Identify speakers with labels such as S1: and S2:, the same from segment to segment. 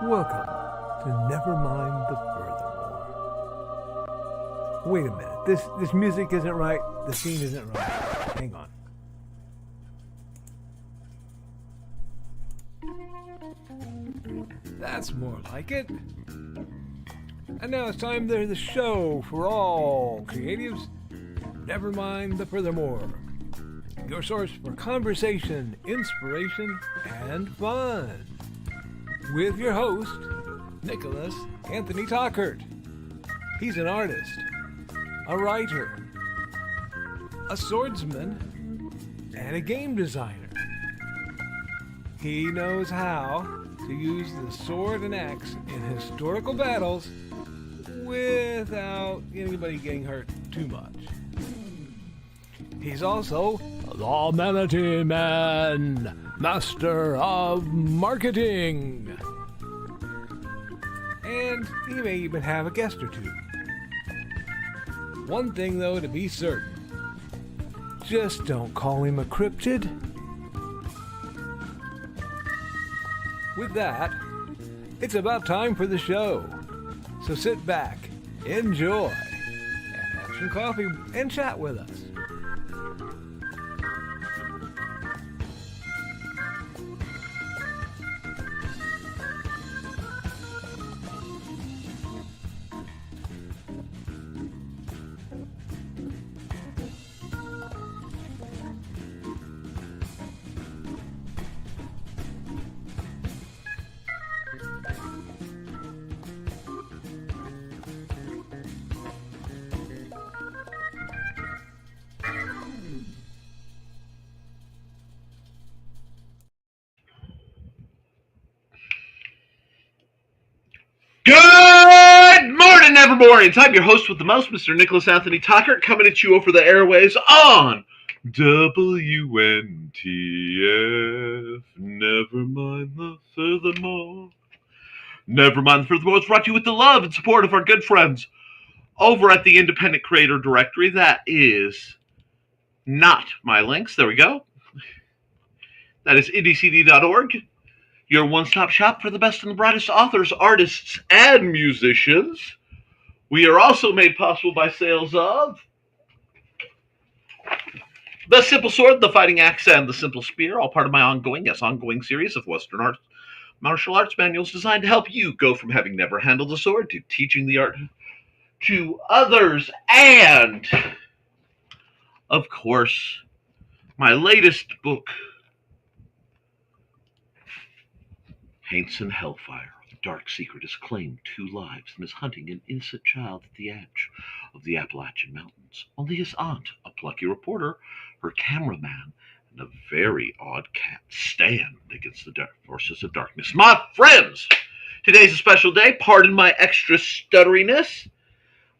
S1: Welcome to Nevermind the Furthermore. Wait a minute, this music isn't right, the scene isn't right. Hang on. That's more like it. And now it's time for the show for all creatives. Nevermind the Furthermore. Your source for conversation, inspiration, and fun. With your host, Nicholas Anthony Tockert. He's an artist, a writer, a swordsman, and a game designer. He knows how to use the sword and axe in historical battles without anybody getting hurt too much. He's also the Manatee Man, master of marketing. And he may even have a guest or two. One thing, though, to be certain. Just don't call him a cryptid. With that, it's about time for the show. So sit back, enjoy, and have some coffee and chat with us.
S2: Good morning, Nevermorians. I'm your host with the most, Mr. Nicholas Anthony Tockert, coming at you over the airwaves on WNTF. Nevermind the Furthermore. Nevermind the Furthermore is brought to you with the love and support of our good friends over at the Independent Creator Directory. That is not my links. There we go. That is indiecd.org. Your one-stop shop for the best and the brightest authors, artists, and musicians. We are also made possible by sales of the Simple Sword, the Fighting Axe, and the Simple Spear, all part of my ongoing series of Western art martial arts manuals designed to help you go from having never handled a sword to teaching the art to others. And, of course, my latest book, Paints and Hellfire. A dark secret has claimed 2 lives and is hunting an innocent child at the edge of the Appalachian Mountains. Only his aunt, a plucky reporter, her cameraman, and a very odd cat stand against the dark forces of darkness. My friends, today's a special day. Pardon my extra stutteriness.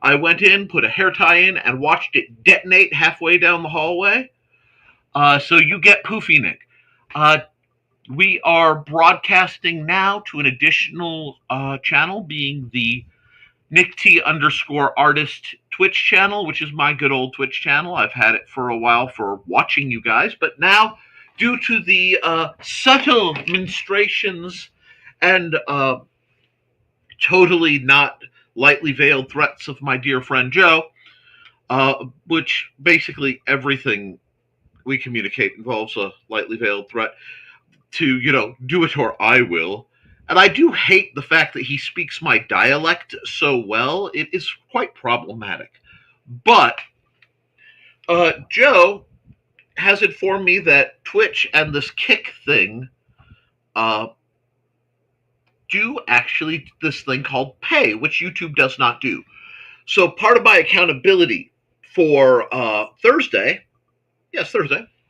S2: I went in, put a hair tie in, and watched it detonate halfway down the hallway. So you get poofy, Nick. We are broadcasting now to an additional channel, being the Nick T _artist Twitch channel, which is my good old Twitch channel. I've had it for a while for watching you guys, but now, due to the subtle ministrations and totally not lightly veiled threats of my dear friend Joe, which basically everything we communicate involves a lightly veiled threat, to, do it or I will. And I do hate the fact that he speaks my dialect so well. It is quite problematic. But Joe has informed me that Twitch and this Kick thing do actually this thing called pay, which YouTube does not do. So part of my accountability for Thursday,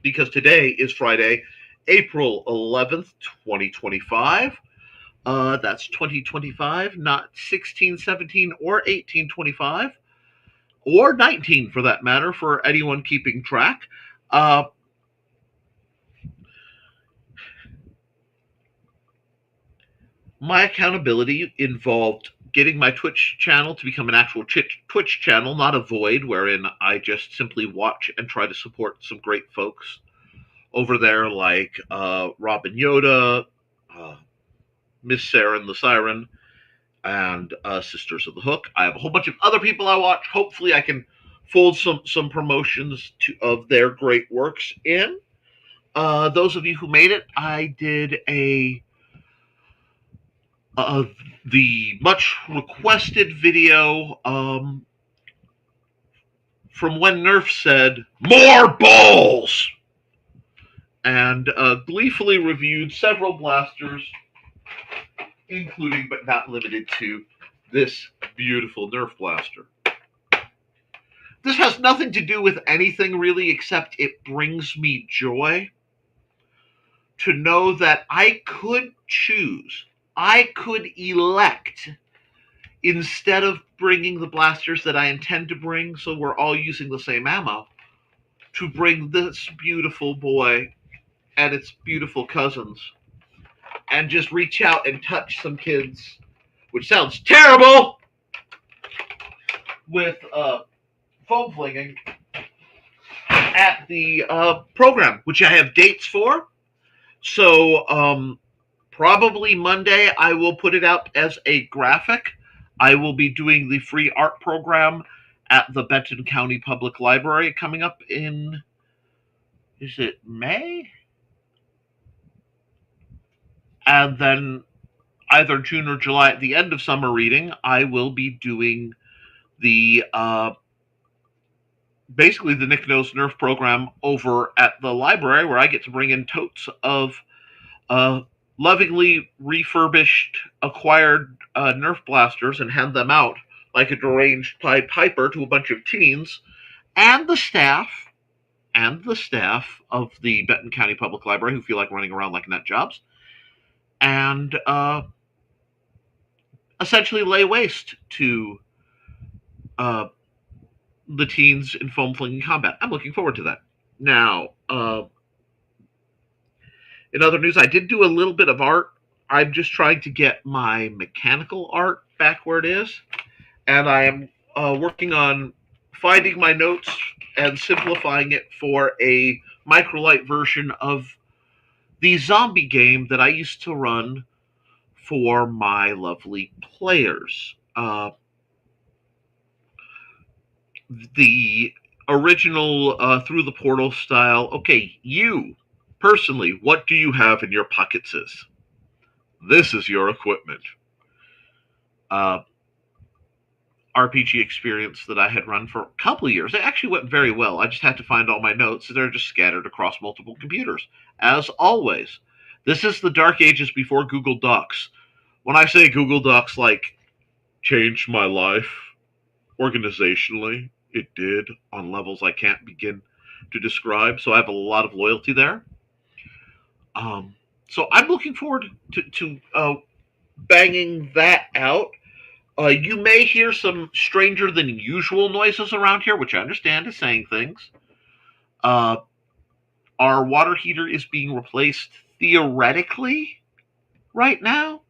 S2: because today is Friday, April 11th, 2025. That's 2025, not 1617 or 1825, or 19 for that matter, for anyone keeping track. My accountability involved getting my Twitch channel to become an actual Twitch channel, not a void wherein I just simply watch and try to support some great folks over there, like Robin Yoda, Miss Sarah and the Siren, and Sisters of the Hook. I have a whole bunch of other people I watch. Hopefully, I can fold some promotions of their great works in. Those of you who made it, I did uh, the much requested video from when Nerf said more balls, and gleefully reviewed several blasters, including but not limited to this beautiful Nerf blaster. This has nothing to do with anything really, except it brings me joy to know that I could choose, I could elect, instead of bringing the blasters that I intend to bring, so we're all using the same ammo, to bring this beautiful boy and its beautiful cousins and just reach out and touch some kids, which sounds terrible, with foam flinging at the program, which I have dates for. So probably Monday I will put it out as a graphic. I will be doing the free art program at the Benton County Public Library coming up in, is it May? And then either June or July at the end of summer reading, I will be doing the basically the Nick Knows Nerf program over at the library, where I get to bring in totes of lovingly refurbished, acquired Nerf blasters and hand them out like a deranged Pied Piper to a bunch of teens and the staff of the Benton County Public Library who feel like running around like nut jobs, and essentially lay waste to the teens in foam flinging combat. I'm looking forward to that. Now, in other news, I did do a little bit of art. I'm just trying to get my mechanical art back where it is, and I am working on finding my notes and simplifying it for a microlight version of the zombie game that I used to run for my lovely players. The original Through the Portal style. Okay, you personally, what do you have in your pockets? This is your equipment. RPG experience that I had run for a couple of years. It actually went very well. I just had to find all my notes. They're just scattered across multiple computers. As always, this is the dark ages before Google Docs. When I say Google Docs, like, changed my life organizationally, it did on levels I can't begin to describe. So I have a lot of loyalty there. So I'm looking forward to banging that out. You may hear some stranger than usual noises around here, which I understand is saying things. Our water heater is being replaced theoretically right now.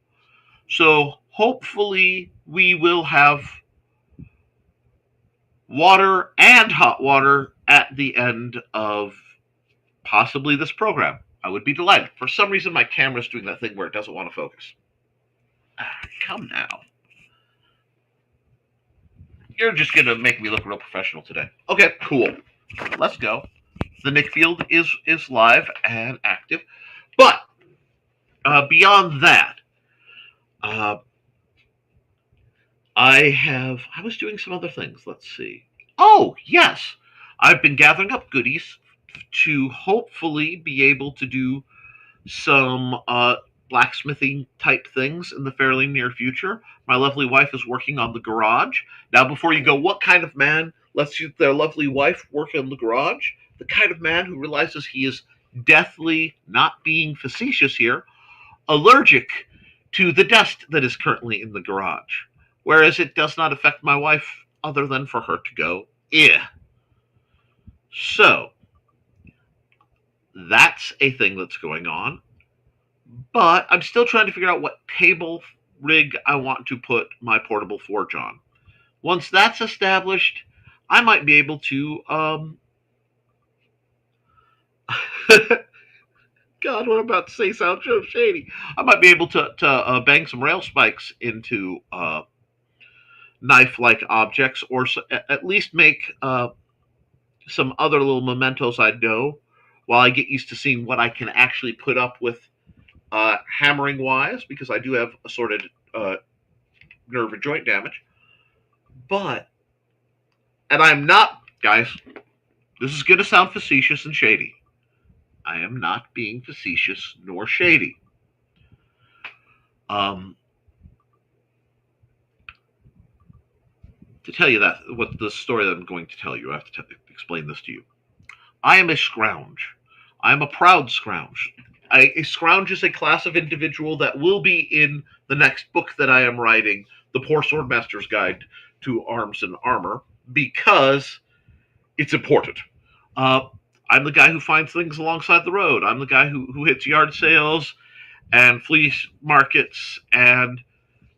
S2: So hopefully we will have water and hot water at the end of possibly this program. I would be delighted. For some reason, my camera's doing that thing where it doesn't want to focus. Come now. You're just going to make me look real professional today. Okay, cool. Let's go. The Nick Field is live and active. But beyond that, I was doing some other things. Let's see. Oh, yes. I've been gathering up goodies to hopefully be able to do some blacksmithing type things in the fairly near future. My lovely wife is working on the garage. Now, before you go, what kind of man lets their lovely wife work in the garage? The kind of man who realizes he is deathly, not being facetious here, allergic to the dust that is currently in the garage. Whereas it does not affect my wife other than for her to go, ew. So, that's a thing that's going on. But I'm still trying to figure out what table rig I want to put my portable forge on. Once that's established, I might be able to God, what I'm about to say sounds so shady. I might be able to bang some rail spikes into knife-like objects, or at least make some other little mementos I know while I get used to seeing what I can actually put up with hammering wise, because I do have assorted nerve and joint damage. But, and I'm not, guys, this is going to sound facetious and shady. I am not being facetious nor shady. Um, to tell you that, what the story that I'm going to tell you, I have to explain this to you. I am a scrounge. I am a proud scrounge. A scrounge is a class of individual that will be in the next book that I am writing, The Poor Swordmaster's Guide to Arms and Armor, because it's important. Uh, I'm the guy who finds things alongside the road. I'm the guy who hits yard sales and flea markets and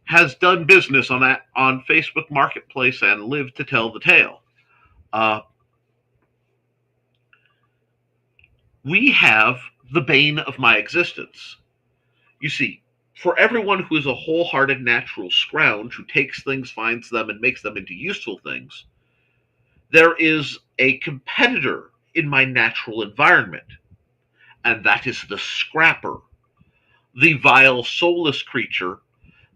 S2: has done business on Facebook Marketplace and lived to tell the tale. We have the bane of my existence. You see, for everyone who is a wholehearted natural scrounge who takes things, finds them, and makes them into useful things, there is a competitor in my natural environment, and that is the scrapper, the vile, soulless creature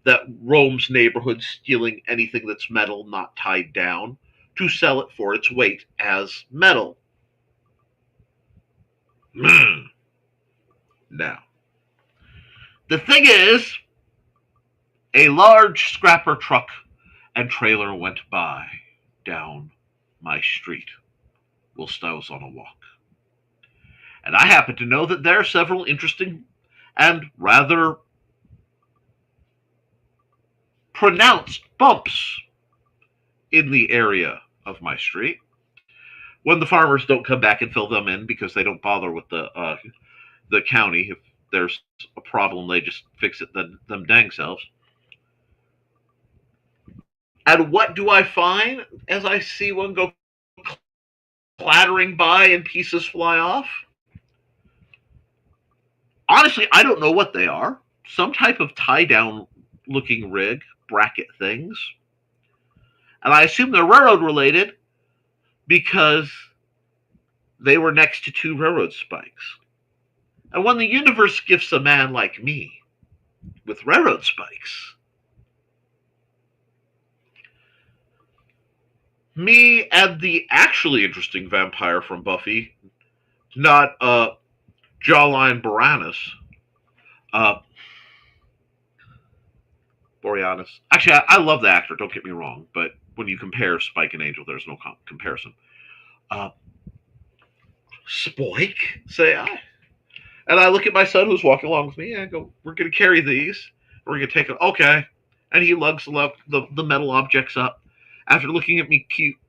S2: that roams neighborhoods stealing anything that's metal not tied down to sell it for its weight as metal. Now, the thing is, a large scrapper truck and trailer went by down my street whilst I was on a walk. And I happen to know that there are several interesting and rather pronounced bumps in the area of my street when the farmers don't come back and fill them in, because they don't bother with the county. If there's a problem, they just fix it them dang selves. And what do I find as I see one go clattering by and pieces fly off? Honestly, I don't know what they are. Some type of tie down looking rig, bracket things. And I assume they're railroad related because they were next to two railroad spikes. And when the universe gifts a man like me with railroad spikes, me and the actually interesting vampire from Buffy, not Jawline uh, Boreanaz. Actually, I love the actor, don't get me wrong, but when you compare Spike and Angel, there's no comparison. Uh, Spike, say I. And I look at my son who's walking along with me, and I go, we're going to carry these. We're going to take them. Okay. And he lugs the metal objects up after looking at me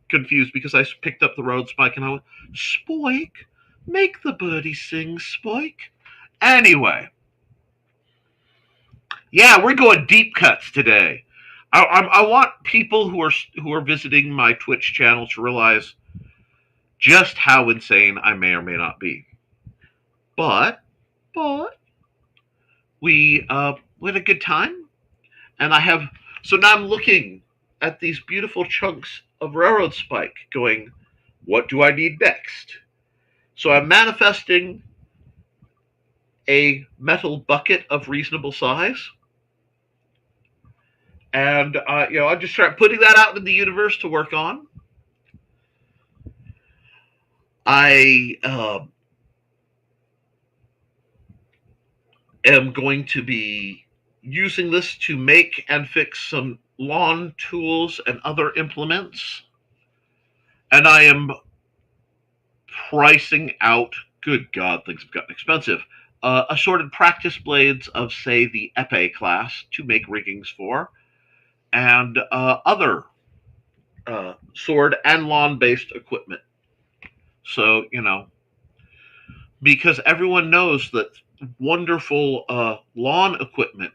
S2: confused because I picked up the road spike, and I went, Spike, make the birdie sing, Spike. Anyway. Yeah, we're going deep cuts today. I want people who are visiting my Twitch channel to realize just how insane I may or may not be. But we had a good time, and so now I'm looking at these beautiful chunks of railroad spike, going, what do I need next? So I'm manifesting a metal bucket of reasonable size. And I just start putting that out in the universe to work on. I am going to be using this to make and fix some lawn tools and other implements. And I am pricing out, good God, things have gotten expensive, assorted practice blades of, say, the epee class to make riggings for, and other sword and lawn-based equipment. So, because everyone knows that wonderful lawn equipment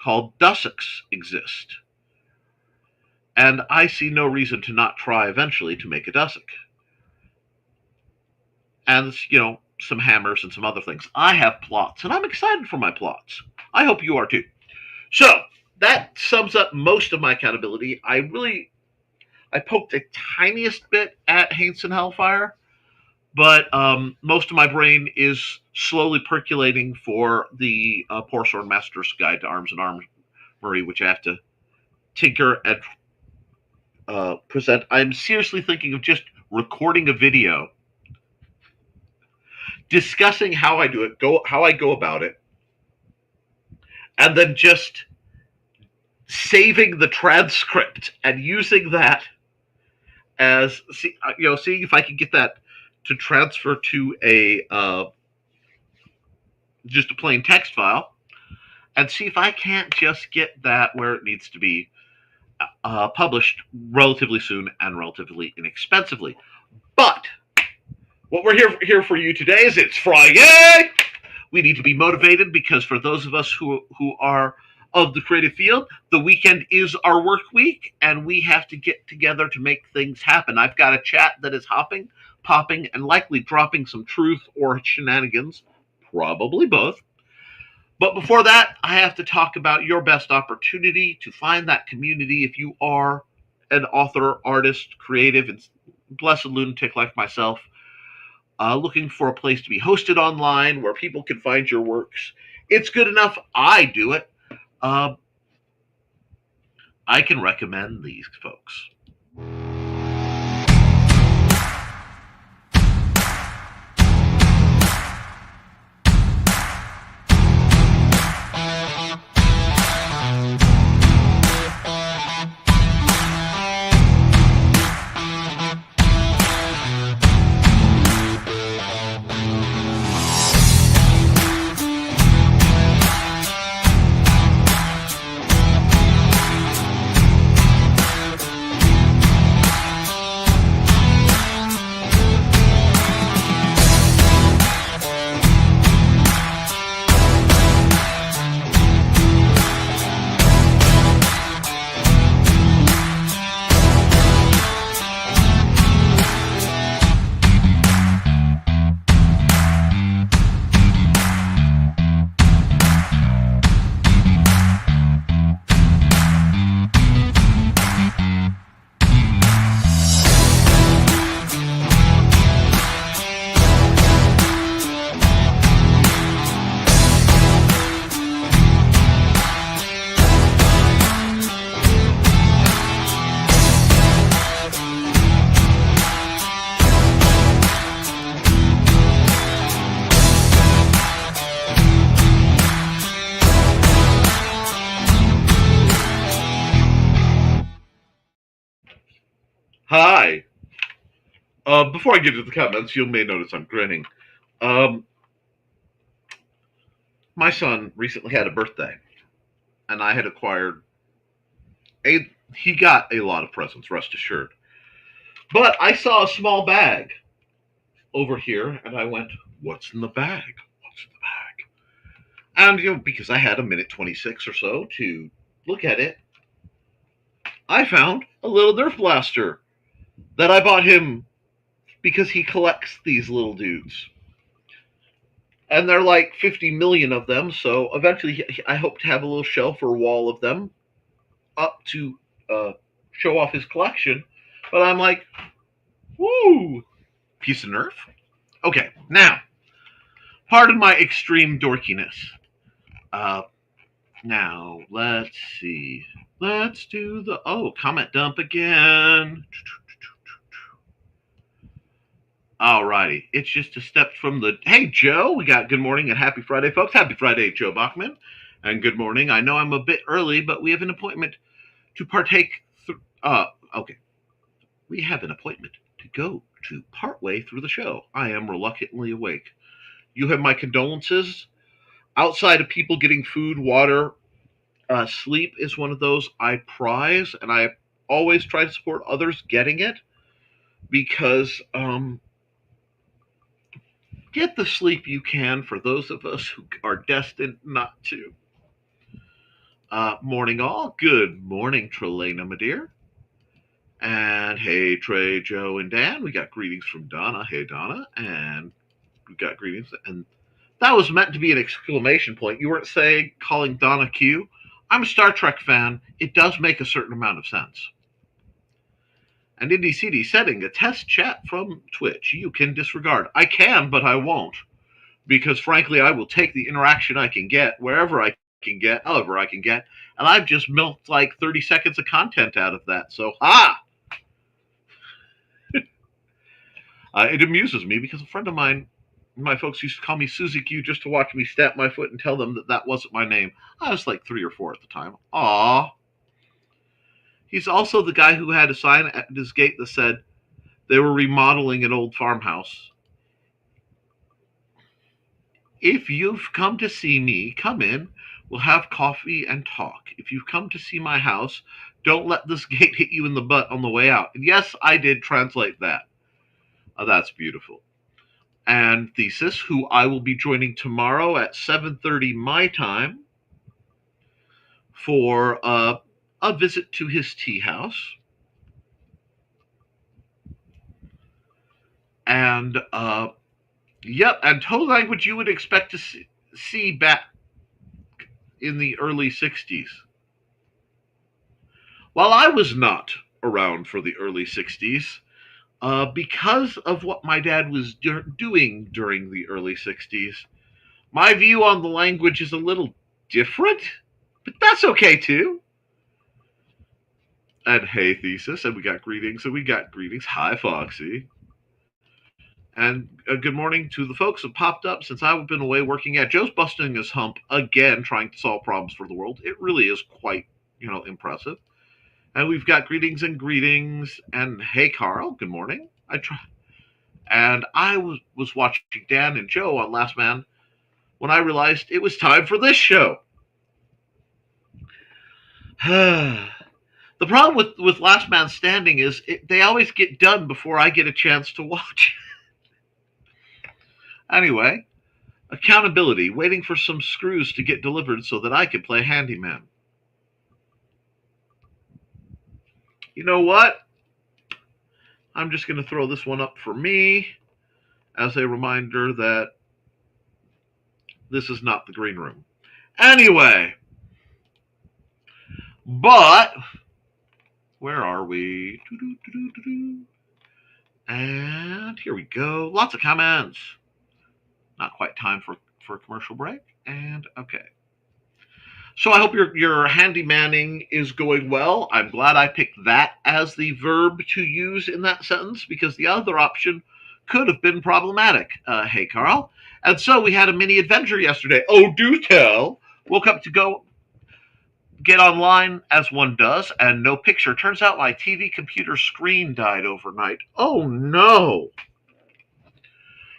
S2: called dussocks exist. And I see no reason to not try eventually to make a dussock. And, some hammers and some other things. I have plots, and I'm excited for my plots. I hope you are too. So that sums up most of my accountability. I poked the tiniest bit at Haints and Hellfire, but most of my brain is slowly percolating for the Poor Sword Master's Guide to Arms and Armory, which I have to tinker and present. I'm seriously thinking of just recording a video discussing how I do it, how I go about it, and then just saving the transcript and using that as seeing if I can get that to transfer to a just a plain text file, and see if I can't just get that where it needs to be published relatively soon and relatively inexpensively. But what we're here for you today is it's Friday. We need to be motivated because for those of us who are of the creative field, the weekend is our work week, and we have to get together to make things happen. I've got a chat that is hopping, popping, and likely dropping some truth or shenanigans, probably both. But before that, I have to talk about your best opportunity to find that community if you are an author, artist, creative, and blessed lunatic like myself, looking for a place to be hosted online where people can find your works. It's good enough I do it. I can recommend these folks. Hi. Before I get to the comments, you may notice I'm grinning. My son recently had a birthday, and I had acquired he got a lot of presents, rest assured. But I saw a small bag over here, and I went, "What's in the bag? What's in the bag?" And because I had a minute 26 or so to look at it, I found a little Nerf blaster that I bought him because he collects these little dudes. And there are like 50 million of them, so eventually I hope to have a little shelf or wall of them up to show off his collection. But I'm like, woo, piece of Nerf. Okay, now, pardon my extreme dorkiness. Now, let's see. Let's do the, comment dump again. Alrighty, it's just a step from the, hey Joe, we got good morning and happy Friday, folks. Happy Friday, Joe Bachman. And good morning. I know I'm a bit early, but we have an appointment to partake. Okay. We have an appointment to go to partway through the show. I am reluctantly awake. You have my condolences. Outside of people getting food, water, sleep is one of those I prize, and I always try to support others getting it because get the sleep you can for those of us who are destined not to. Morning all. Good morning, Trelena, my dear. And hey, Trey, Joe, and Dan. We got greetings from Donna. Hey, Donna. And we got greetings. And that was meant to be an exclamation point. You weren't saying, calling Donna Q. I'm a Star Trek fan. It does make a certain amount of sense. And Indy CD setting a test chat from Twitch. You can disregard. I can, but I won't. Because frankly, I will take the interaction I can get wherever I can get, however I can get. And I've just milked like 30 seconds of content out of that. So, it amuses me because a friend of mine, my folks used to call me Susie Q just to watch me stamp my foot and tell them that that wasn't my name. I was like 3 or 4 at the time. Aw. He's also the guy who had a sign at his gate that said they were remodeling an old farmhouse. If you've come to see me, come in. We'll have coffee and talk. If you've come to see my house, don't let this gate hit you in the butt on the way out. And yes, I did translate that. That's beautiful. And Thesis, who I will be joining tomorrow at 7:30 my time for a visit to his tea house. And, yep, and toe language you would expect to see back in the early 60s. While I was not around for the early 60s, because of what my dad was doing during the early 60s, my view on the language is a little different, but that's okay too. And hey, Thesis, and we got greetings, Hi, Foxy. And good morning to the folks who popped up since I've been away working. Joe's busting his hump again, trying to solve problems for the world. It really is quite, impressive. And we've got greetings. And hey, Carl, good morning. And I was watching Dan and Joe on Last Man when I realized it was time for this show. The problem with Last Man Standing is they always get done before I get a chance to watch. Anyway, accountability, waiting for some screws to get delivered so that I can play handyman. You know what? I'm just going to throw this one up for me as a reminder that this is not the green room. Anyway, but where are we? And here we go. Lots of comments. Not quite time for a commercial break. And okay. So I hope your handymanning is going well. I'm glad I picked that as the verb to use in that sentence because the other option could have been problematic. Hey, Carl. And so we had a mini adventure yesterday. Oh, do tell. Woke up to go get online as one does, and no picture. Turns out my TV computer screen died overnight. Oh, no.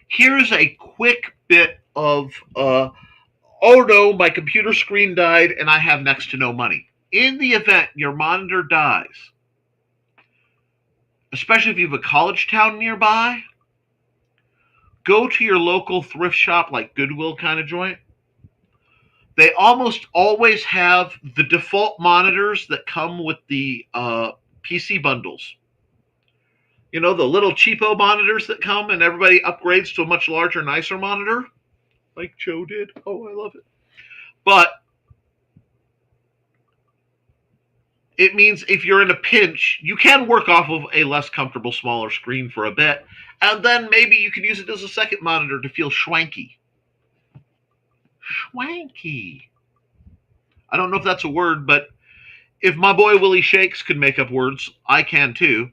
S2: Here's a quick bit of, oh no, my computer screen died and I have next to no money. In the event your monitor dies, especially if you have a college town nearby, go to your local thrift shop like Goodwill kind of joint. They almost always have the default monitors that come with the PC bundles. You know, the little cheapo monitors that come and everybody upgrades to a much larger, nicer monitor? Like Joe did. Oh, I love it. But it means if you're in a pinch, you can work off of a less comfortable, smaller screen for a bit. And then maybe you can use it as a second monitor to feel schwanky. Schwanky. I don't know if that's a word, but if my boy Willie Shakes could make up words, I can too.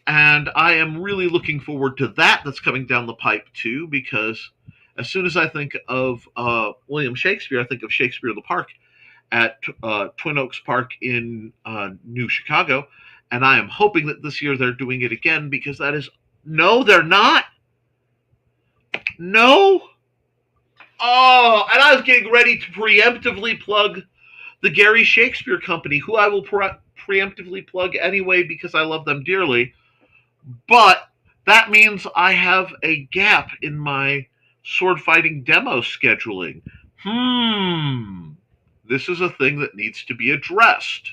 S2: And I am really looking forward to that that's coming down the pipe too, because as soon as I think of William Shakespeare, I think of Shakespeare in the Park at Twin Oaks Park in New Chicago. And I am hoping that this year they're doing it again because that is... No, they're not. No. Oh, and I was getting ready to preemptively plug the Gary Shakespeare Company, who I will preemptively plug anyway because I love them dearly. But that means I have a gap in my sword fighting demo scheduling. This is a thing that needs to be addressed.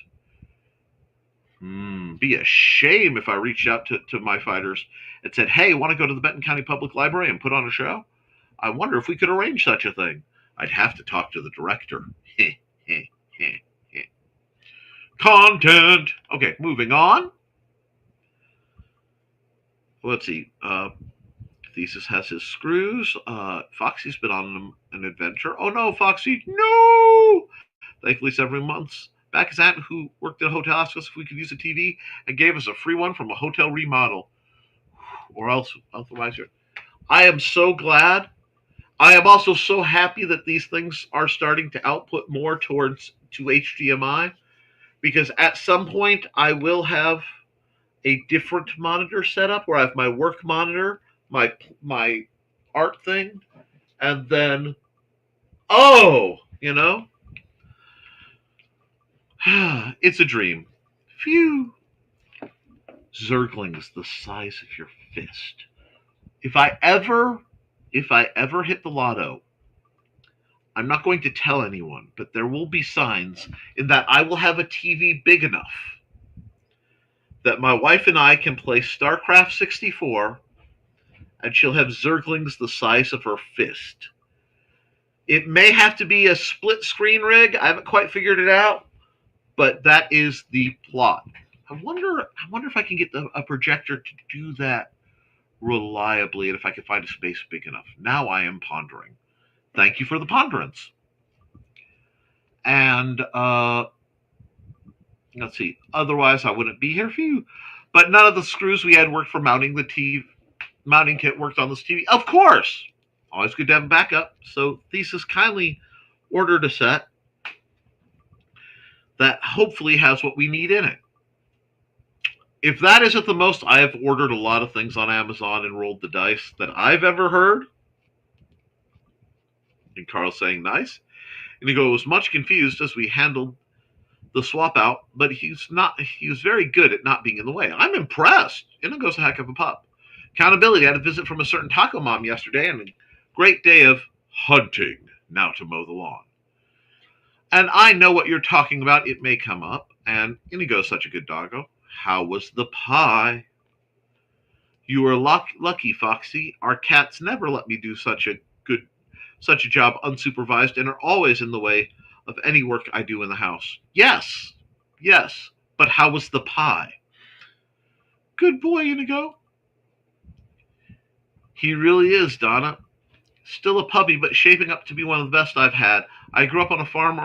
S2: Be a shame if I reached out to my fighters and said, hey, want to go to the Benton County Public Library and put on a show? I wonder if we could arrange such a thing. I'd have to talk to the director. Content. Okay, moving on. Let's see. Thesis has his screws. Foxy's been on an adventure. Oh no, Foxy, no! Thankfully, several months back, his aunt, who worked at a hotel, asked us if we could use a TV and gave us a free one from a hotel remodel. Or else, otherwise, I am so glad. I am also so happy that these things are starting to output more towards to HDMI, because at some point I will have a different monitor setup where I have my work monitor, my art thing, and then it's a dream. Phew. Zerglings the size of your fist. If I ever hit the lotto, I'm not going to tell anyone, but there will be signs in that I will have a TV big enough that my wife and I can play StarCraft 64, and she'll have Zerglings the size of her fist. It may have to be a split screen rig. I haven't quite figured it out, but that is the plot. I wonder if I can get a projector to do that reliably, and if I can find a space big enough. Now I am pondering. Thank you for the ponderance. And let's see. Otherwise, I wouldn't be here for you. But none of the screws we had worked for mounting the TV. Mounting kit worked on this TV. Of course! Always good to have a backup. So Thesis kindly ordered a set that hopefully has what we need in it. If that isn't the most, I have ordered a lot of things on Amazon and rolled the dice that I've ever heard. And Carl's saying nice. Inigo was much confused as we handled the swap out, but he was very good at not being in the way. I'm impressed. Inigo's a heck of a pup. Accountability. I had a visit from a certain taco mom yesterday and a great day of hunting now to mow the lawn. And I know what you're talking about. It may come up. And Inigo's such a good doggo. How was the pie? You were lucky, Foxy. Our cats never let me do such a job unsupervised and are always in the way of any work I do in the house. Yes, but how was the pie? Good boy, Inigo. He really is, Donna. Still a puppy, but shaping up to be one of the best I've had. I grew up on a farm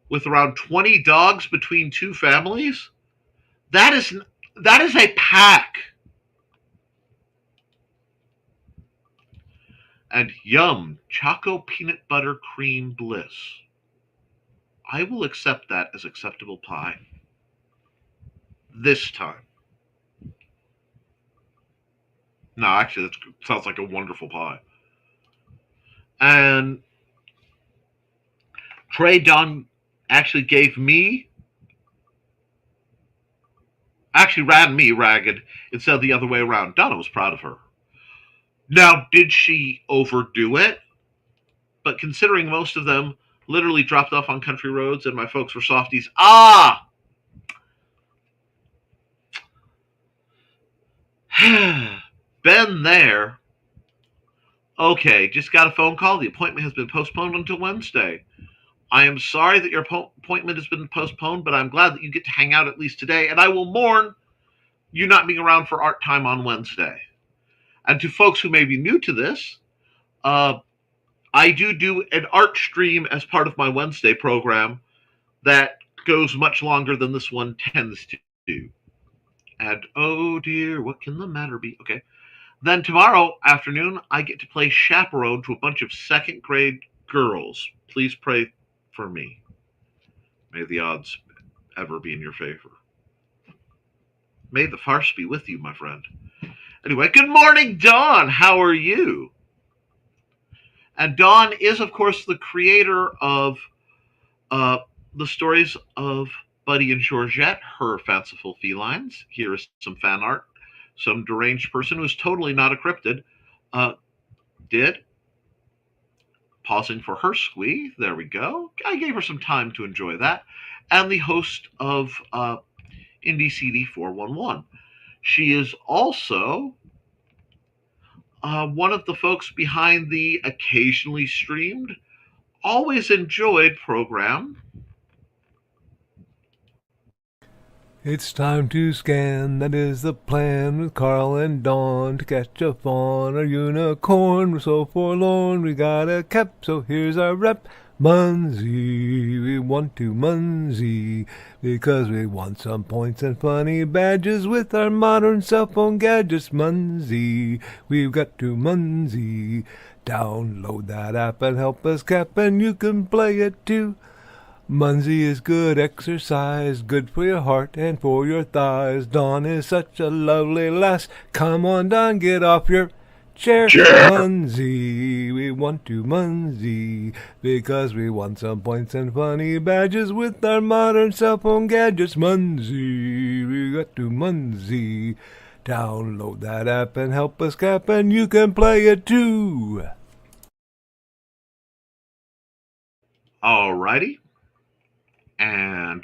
S2: with around 20 dogs between two families. That is a pack. And yum, Choco Peanut Butter Cream Bliss. I will accept that as acceptable pie. This time. No, actually, that sounds like a wonderful pie. And Trey Don actually ran me ragged instead of the other way around. Donna was proud of her. Now, did she overdo it? But considering most of them literally dropped off on country roads and my folks were softies. Been there. Okay, just got a phone call. The appointment has been postponed until Wednesday. I am sorry that your appointment has been postponed, but I'm glad that you get to hang out at least today, and I will mourn you not being around for art time on Wednesday. And to folks who may be new to this, I do an art stream as part of my Wednesday program that goes much longer than this one tends to do. And oh dear, what can the matter be? Okay. Then tomorrow afternoon, I get to play chaperone to a bunch of second grade girls. Please pray for me. May the odds ever be in your favor. May the farce be with you, my friend. Anyway, good morning, Dawn. How are you? And Dawn is, of course, the creator of the stories of Buddy and Georgette, her fanciful felines. Here is some fan art. Some deranged person who is totally not a cryptid did. Pausing for her squee. There we go. I gave her some time to enjoy that. And the host of Indie CD 411. She is also one of the folks behind the occasionally streamed, always enjoyed program.
S1: It's time to scan, that is the plan, with Carl and Dawn to catch a fawn or unicorn. We're so forlorn, we got a cap, so here's our rep. Munsey, we want to Munsey, because we want some points and funny badges with our modern cell phone gadgets. Munsey, we've got to Munsey. Download that app and help us cap, and you can play it too. Munsey is good exercise, good for your heart and for your thighs. Dawn is such a lovely lass. Come on, Dawn, get off your chair. Munsey, we want to Munsey, because we want some points and funny badges with our modern cell phone gadgets. Munsey, we got to Munsey. Download that app and help us cap, and you can play it too.
S2: Alrighty. And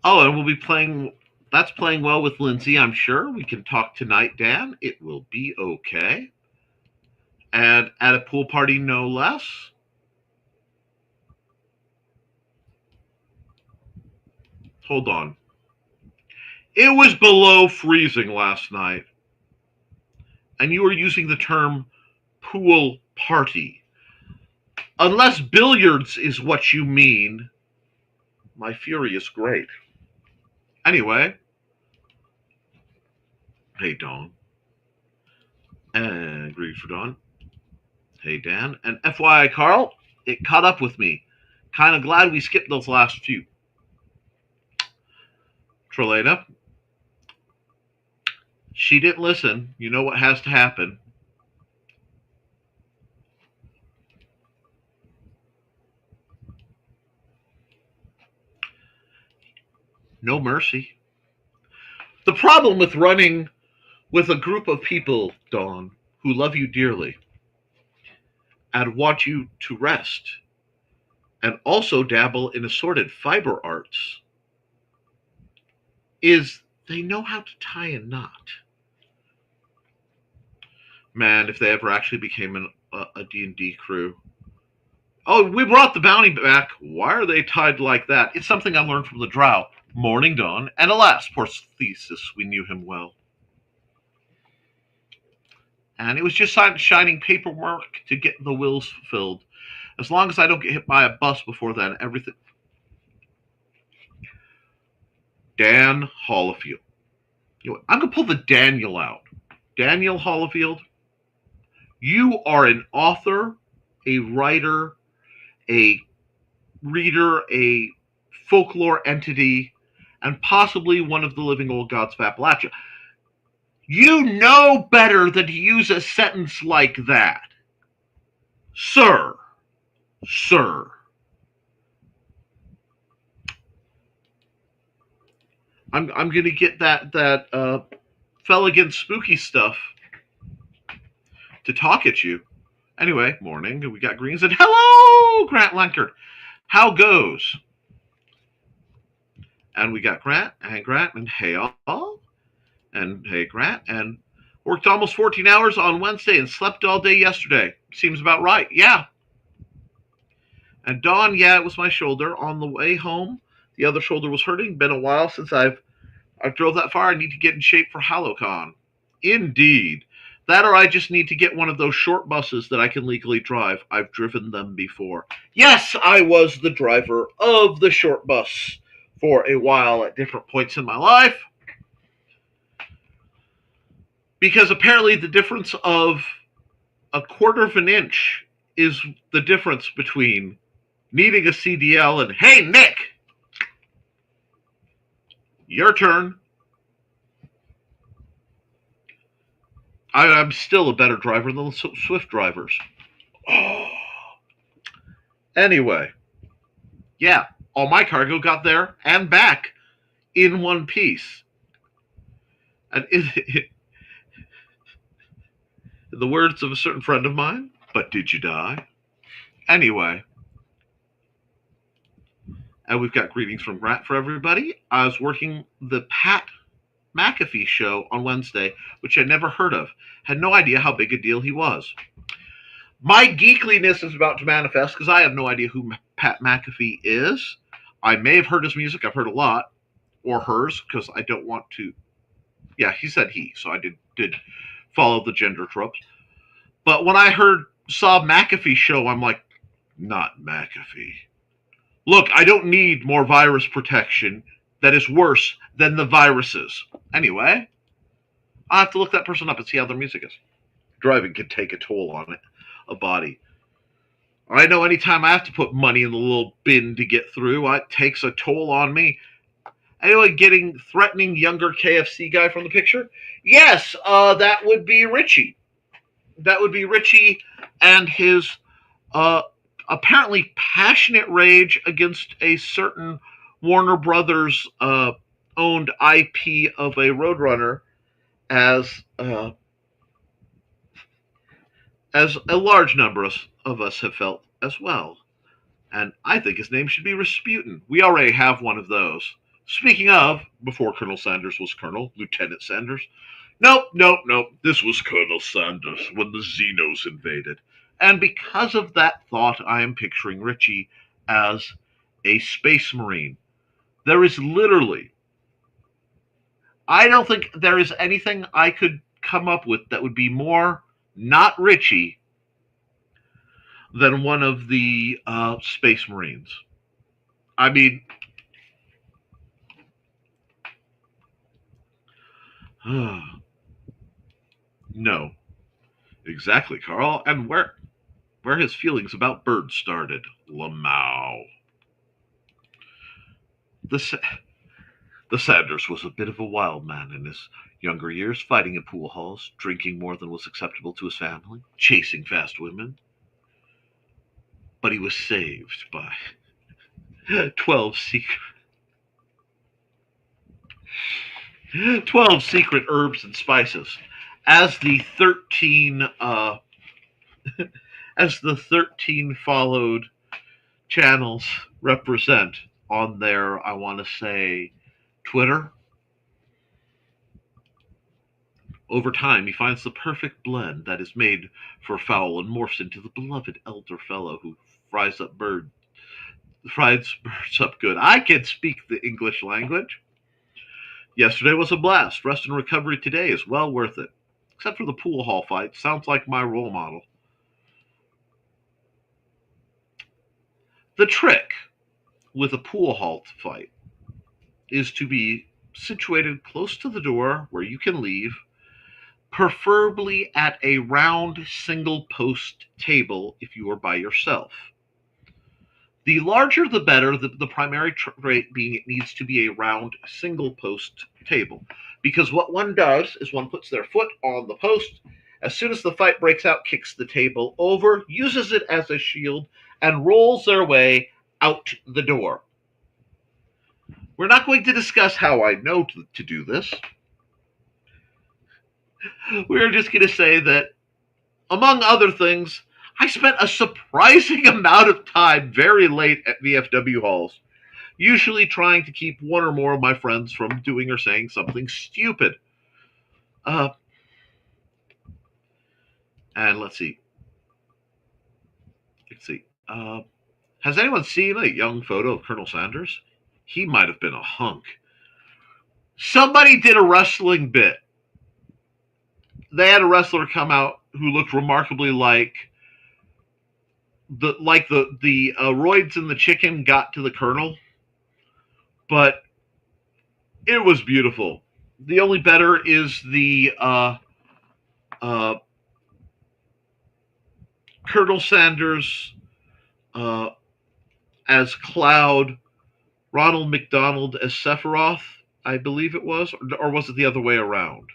S2: oh, and we'll be playing. That's playing well with Lindsay, I'm sure. We can talk tonight, Dan. It will be okay. And at a pool party, no less. Hold on. It was below freezing last night. And you were using the term pool party. Unless billiards is what you mean, my fury is great. Anyway, hey, Dawn. And greetings for Dawn. Hey, Dan. And FYI, Carl, it caught up with me. Kind of glad we skipped those last few. Trelena, she didn't listen. You know what has to happen. No mercy. The problem with running with a group of people, Dawn, who love you dearly and want you to rest and also dabble in assorted fiber arts is they know how to tie a knot. Man, if they ever actually became a D&D crew. Oh, we brought the bounty back. Why are they tied like that? It's something I learned from the drow. Morning dawn, and alas, poor Thesis, we knew him well. And it was just shining paperwork to get the wills fulfilled. As long as I don't get hit by a bus before then, everything. Dan Hollifield. You know, I'm going to pull the Daniel out. Daniel Hollifield, you are an author, a writer, a reader, a folklore entity, and possibly one of the living old gods of Appalachia. You know better than to use a sentence like that. Sir. I'm going to get that Felligan spooky stuff to talk at you. Anyway, morning. We got greens and hello, Grant Lankard. How goes? And we got Grant and hey all, and hey Grant, and worked almost 14 hours on Wednesday and slept all day yesterday. Seems about right. Yeah. And Dawn, yeah, it was my shoulder on the way home. The other shoulder was hurting. Been a while since I drove that far. I need to get in shape for HalloCon. Indeed. That or I just need to get one of those short buses that I can legally drive. I've driven them before. Yes, I was the driver of the short bus for a while at different points in my life. Because apparently the difference of a quarter of an inch is the difference between needing a CDL and, hey, Nick, your turn. I'm still a better driver than the Swift drivers. Oh. Anyway, yeah, all my cargo got there and back in one piece. And the words of a certain friend of mine, but did you die? Anyway, and we've got greetings from Grant for everybody. I was working the Pat McAfee show on Wednesday, which I'd never heard of. Had no idea how big a deal he was. My geekliness is about to manifest because I have no idea who Pat McAfee is. I may have heard his music. I've heard a lot, or hers, because I don't want to. Yeah, he said he, so I did follow the gender tropes. But when I saw McAfee show, I'm like, not McAfee. Look, I don't need more virus protection that is worse than the viruses. Anyway, I'll have to look that person up and see how their music is. Driving can take a toll on a body. I know anytime I have to put money in the little bin to get through, it takes a toll on me. Anyway, threatening younger KFC guy from the picture? Yes, that would be Richie. That would be Richie and his apparently passionate rage against a certain Warner Brothers owned IP of a Roadrunner, as a large number of us have felt as well. And I think his name should be Rasputin. We already have one of those. Speaking of, before Colonel Sanders was Colonel, Lieutenant Sanders. Nope. This was Colonel Sanders when the Xenos invaded. And because of that thought, I am picturing Richie as a space marine. There is literally, I don't think there is anything I could come up with that would be more not Richie than one of the space marines. I mean, no. Exactly, Carl. And where his feelings about birds started. Lamau. The Sanders was a bit of a wild man in his younger years, fighting in pool halls, drinking more than was acceptable to his family, chasing fast women. But he was saved by 12 secret herbs and spices. As the 13 followed channels represent on their, I want to say, Twitter. Over time, he finds the perfect blend that is made for fowl and morphs into the beloved elder fellow who fries birds up good. I can speak the English language. Yesterday was a blast. Rest and recovery today is well worth it. Except for the pool hall fight. Sounds like my role model. The trick with a pool hall fight is to be situated close to the door where you can leave, preferably at a round single post table if you are by yourself. The larger the better, the primary trait being it needs to be a round single post table. Because what one does is one puts their foot on the post, as soon as the fight breaks out, kicks the table over, uses it as a shield, and rolls their way out the door. We're not going to discuss how I know to do this. We're just going to say that, among other things, I spent a surprising amount of time very late at VFW halls, usually trying to keep one or more of my friends from doing or saying something stupid. And let's see. Has anyone seen a young photo of Colonel Sanders? He might have been a hunk. Somebody did a wrestling bit. They had a wrestler come out who looked remarkably like the roids in the chicken got to the Colonel, but it was beautiful. The only better is the Colonel Sanders as Cloud, Ronald McDonald as Sephiroth, I believe it was, or was it the other way around?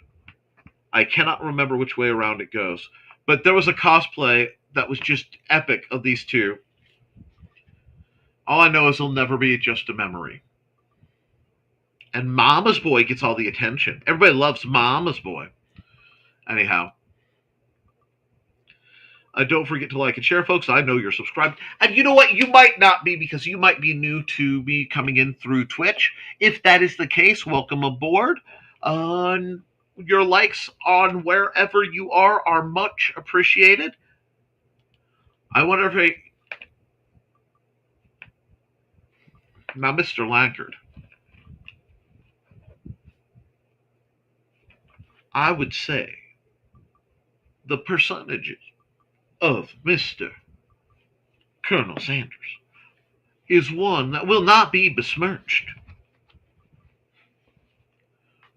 S2: I cannot remember which way around it goes. But there was a cosplay that was just epic of these two. All I know is it'll never be just a memory. And Mama's Boy gets all the attention. Everybody loves Mama's Boy. Anyhow. Don't forget to like and share, folks. I know you're subscribed. And you know what? You might not be, because you might be new to me coming in through Twitch. If that is the case, welcome aboard. Uh, your likes on wherever you are much appreciated. I wonder if now, Mr. Lankard, I would say the percentages of Mr. Colonel Sanders is one that will not be besmirched.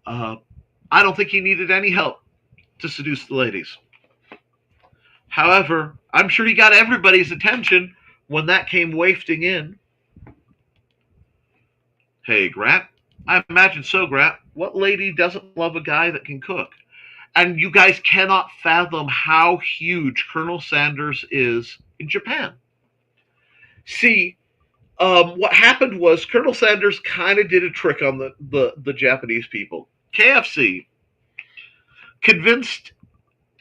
S2: Uh, I don't think he needed any help to seduce the ladies. However, I'm sure he got everybody's attention when that came wafting in. Hey, Grant. I imagine so, Grant. What lady doesn't love a guy that can cook? And you guys cannot fathom how huge Colonel Sanders is in Japan. See, what happened was Colonel Sanders kind of did a trick on the Japanese people. KFC convinced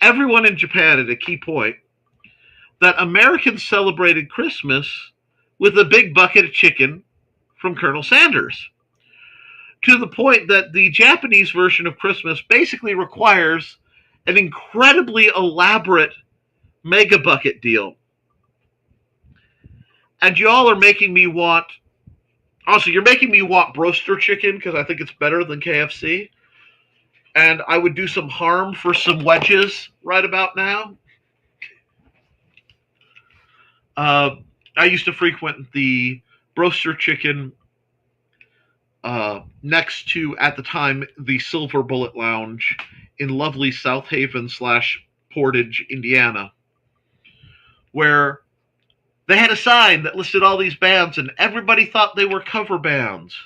S2: everyone in Japan at a key point that Americans celebrated Christmas with a big bucket of chicken from Colonel Sanders, to the point that the Japanese version of Christmas basically requires an incredibly elaborate mega bucket deal. And y'all are making me want. Also, you're making me want broaster chicken because I think it's better than KFC. And I would do some harm for some wedges right about now. Uh, I used to frequent the broaster chicken next to, at the time, the Silver Bullet Lounge in lovely South Haven / Portage, Indiana, where they had a sign that listed all these bands, and everybody thought they were cover bands,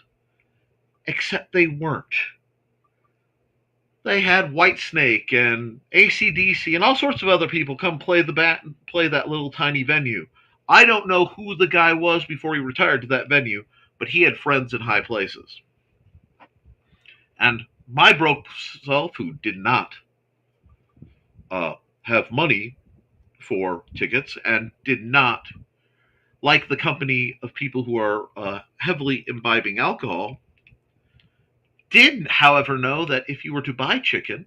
S2: except they weren't. They had Whitesnake and AC/DC and all sorts of other people come play that little tiny venue. I don't know who the guy was before he retired to that venue, but he had friends in high places. And my broke self, who did not have money for tickets and did not like the company of people who are heavily imbibing alcohol, did, however, know that if you were to buy chicken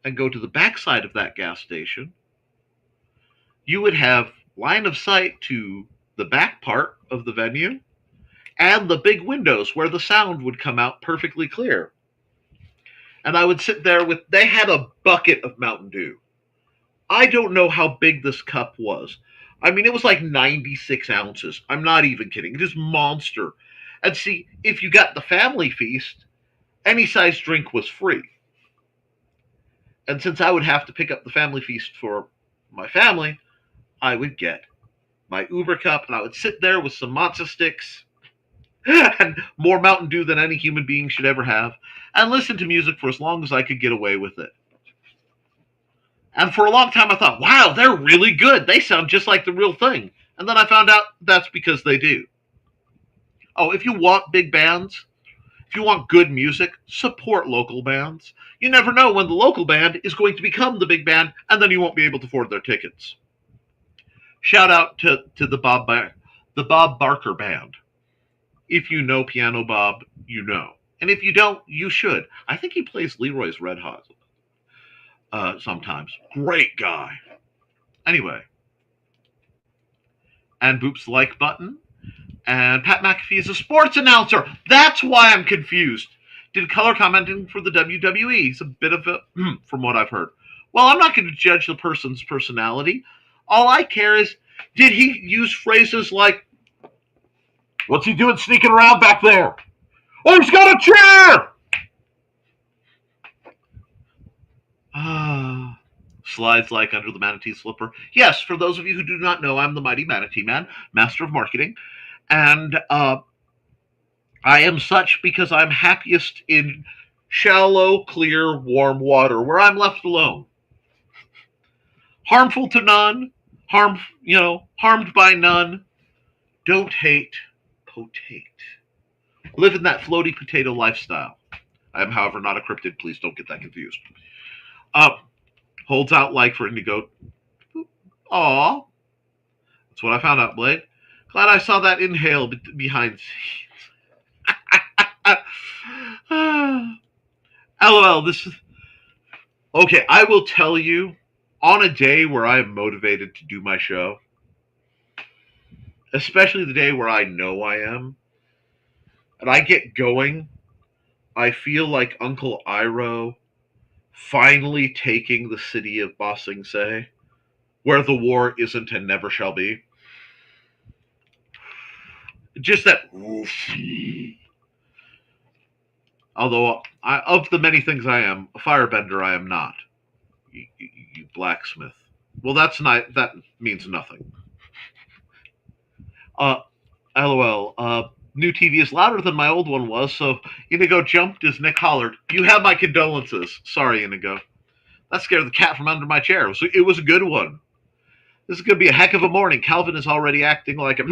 S2: and go to the backside of that gas station, you would have line of sight to the back part of the venue and the big windows where the sound would come out perfectly clear. And I would sit there with, they had a bucket of Mountain Dew. I don't know how big this cup was. I mean, it was like 96 ounces. I'm not even kidding. It is monster. And see, if you got the family feast, any size drink was free. And since I would have to pick up the family feast for my family, I would get my Uber cup and I would sit there with some matzo sticks and more Mountain Dew than any human being should ever have, and listen to music for as long as I could get away with it. And for a long time I thought, wow, they're really good. They sound just like the real thing. And then I found out that's because they do. Oh, if you want big bands, if you want good music, support local bands. You never know when the local band is going to become the big band, and then you won't be able to afford their tickets. Shout out to the Bob Barker Band. If you know Piano Bob, you know. And if you don't, you should. I think he plays Leroy's Red Hot sometimes. Great guy. Anyway. And Boop's like button. And Pat McAfee is a sports announcer. That's why I'm confused. Did color commenting for the WWE. He's a bit of a, from what I've heard. Well, I'm not going to judge the person's personality. All I care is, did he use phrases like, what's he doing sneaking around back there? Oh, he's got a chair! Slides like under the manatee slipper. Yes, for those of you who do not know, I'm the mighty Manatee Man, master of marketing. And I am such because I'm happiest in shallow, clear, warm water where I'm left alone. Harmful to none, harmed by none. Don't hate, potate. Live in that floaty potato lifestyle. I am, however, not a cryptid. Please don't get that confused. Holds out like for Indigo. Aw. That's what I found out, Blade. Glad I saw that inhale behind scenes. LOL, this is okay. I will tell you, on a day where I am motivated to do my show, especially the day where I know I am, and I get going, I feel like Uncle Iroh finally taking the city of Ba Sing Se, where the war isn't and never shall be. Just that. Although, of the many things I am, a firebender I am not. You blacksmith. Well, that's not. That means nothing. Uh, LOL. New TV is louder than my old one was, so Inigo jumped as Nick hollered, "You have my condolences." Sorry, Inigo. That scared the cat from under my chair. It was a good one. This is going to be a heck of a morning. Calvin is already acting like a.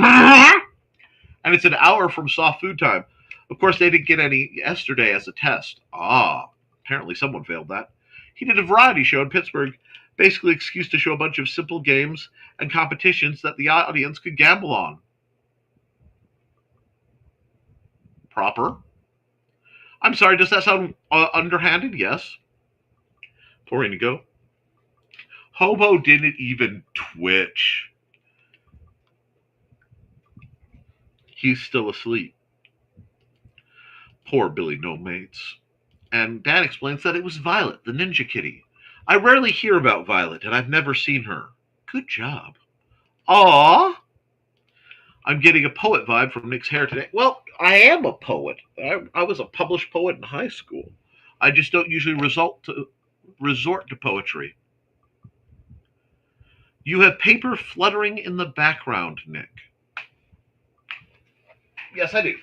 S2: And it's an hour from soft food time. Of course, they didn't get any yesterday as a test. Apparently someone failed that. He did a variety show in Pittsburgh, basically excuse to show a bunch of simple games and competitions that the audience could gamble on. Proper. I'm sorry, does that sound underhanded? Yes. Poor Inigo. Hobo didn't even twitch. He's still asleep. Poor Billy No Mates. And Dad explains that it was Violet, the ninja kitty. I rarely hear about Violet, and I've never seen her. Good job. Aww. I'm getting a poet vibe from Nick's hair today. Well, I am a poet. I was a published poet in high school. I just don't usually resort to poetry. You have paper fluttering in the background, Nick. Yes, I do.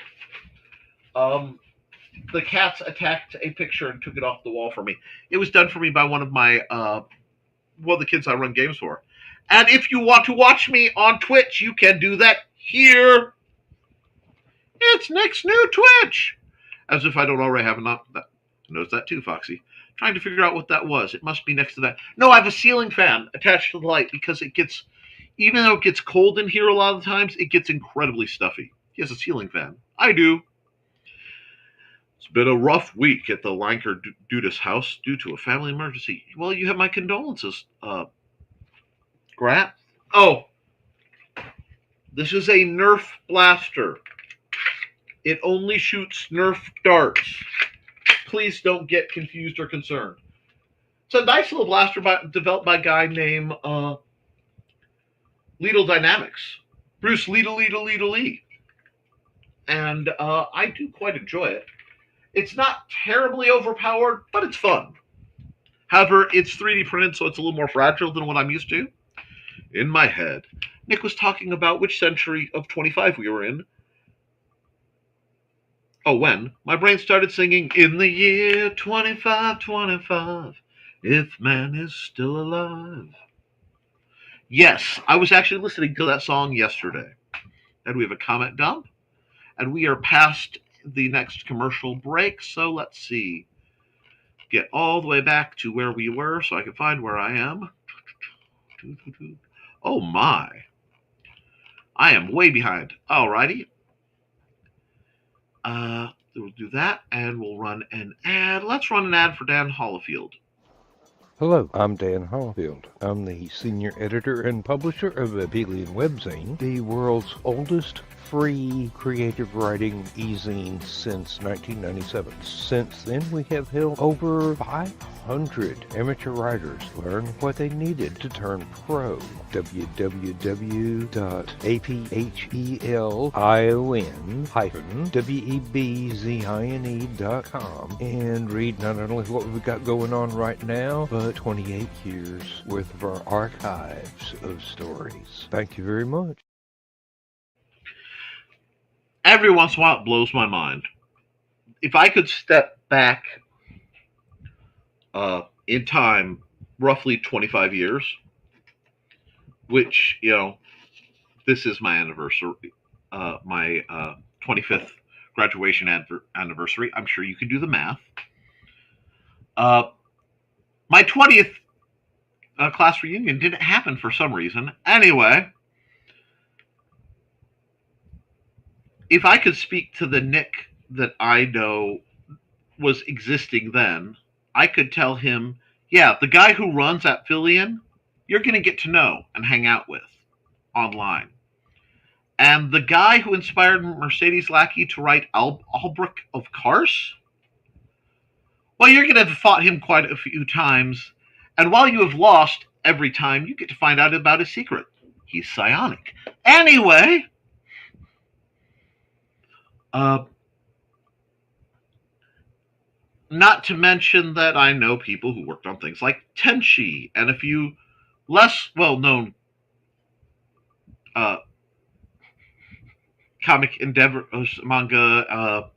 S2: The cats attacked a picture and took it off the wall for me. It was done for me by one of the kids I run games for. And if you want to watch me on Twitch, you can do that here. It's Nick's new Twitch. As if I don't already have enough. Notice that too, Foxy. Trying to figure out what that was. It must be next to that. No, I have a ceiling fan attached to the light because even though it gets cold in here a lot of the times, it gets incredibly stuffy. He has a ceiling fan. I do. It's been a rough week at the Lanker Dudas house due to a family emergency. Well, you have my condolences, Grat. Oh, this is a Nerf blaster. It only shoots Nerf darts. Please don't get confused or concerned. It's a nice little blaster developed by a guy named Lidl Dynamics. Bruce Lee. And I do quite enjoy it. It's not terribly overpowered, but it's fun. However, it's 3D printed, so it's a little more fragile than what I'm used to. In my head, Nick was talking about which century of 25 we were in. Oh, when? My brain started singing, "In the year 2525, if man is still alive." Yes, I was actually listening to that song yesterday. And we have a comment dump. And we are past the next commercial break, so let's see. Get all the way back to where we were so I can find where I am. Oh my. I am way behind. Alrighty. We'll do that, and we'll run an ad. Let's run an ad for Dan Hollifield.
S3: Hello, I'm Dan Hollifield. I'm the senior editor and publisher of Abelian Webzine, the world's oldest free creative writing e-zine since 1997. Since then, we have helped over 500 amateur writers learn what they needed to turn pro. www.aphelion-webzine.com and read not only what we've got going on right now, but 28 years worth of our archives of stories. Thank you very much.
S2: Every once in a while, it blows my mind. If I could step back in time, roughly 25 years, which, this is my anniversary, my 25th graduation anniversary. I'm sure you can do the math. My 20th class reunion didn't happen for some reason. Anyway, if I could speak to the Nick that I know was existing then, I could tell him, yeah, the guy who runs at Fillion, you're going to get to know and hang out with online. And the guy who inspired Mercedes Lackey to write Albrecht of Kars, well, you're going to have fought him quite a few times. And while you have lost every time, you get to find out about his secret. He's psionic. Anyway, not to mention that I know people who worked on things like Tenchi and a few less well-known comic endeavors, manga,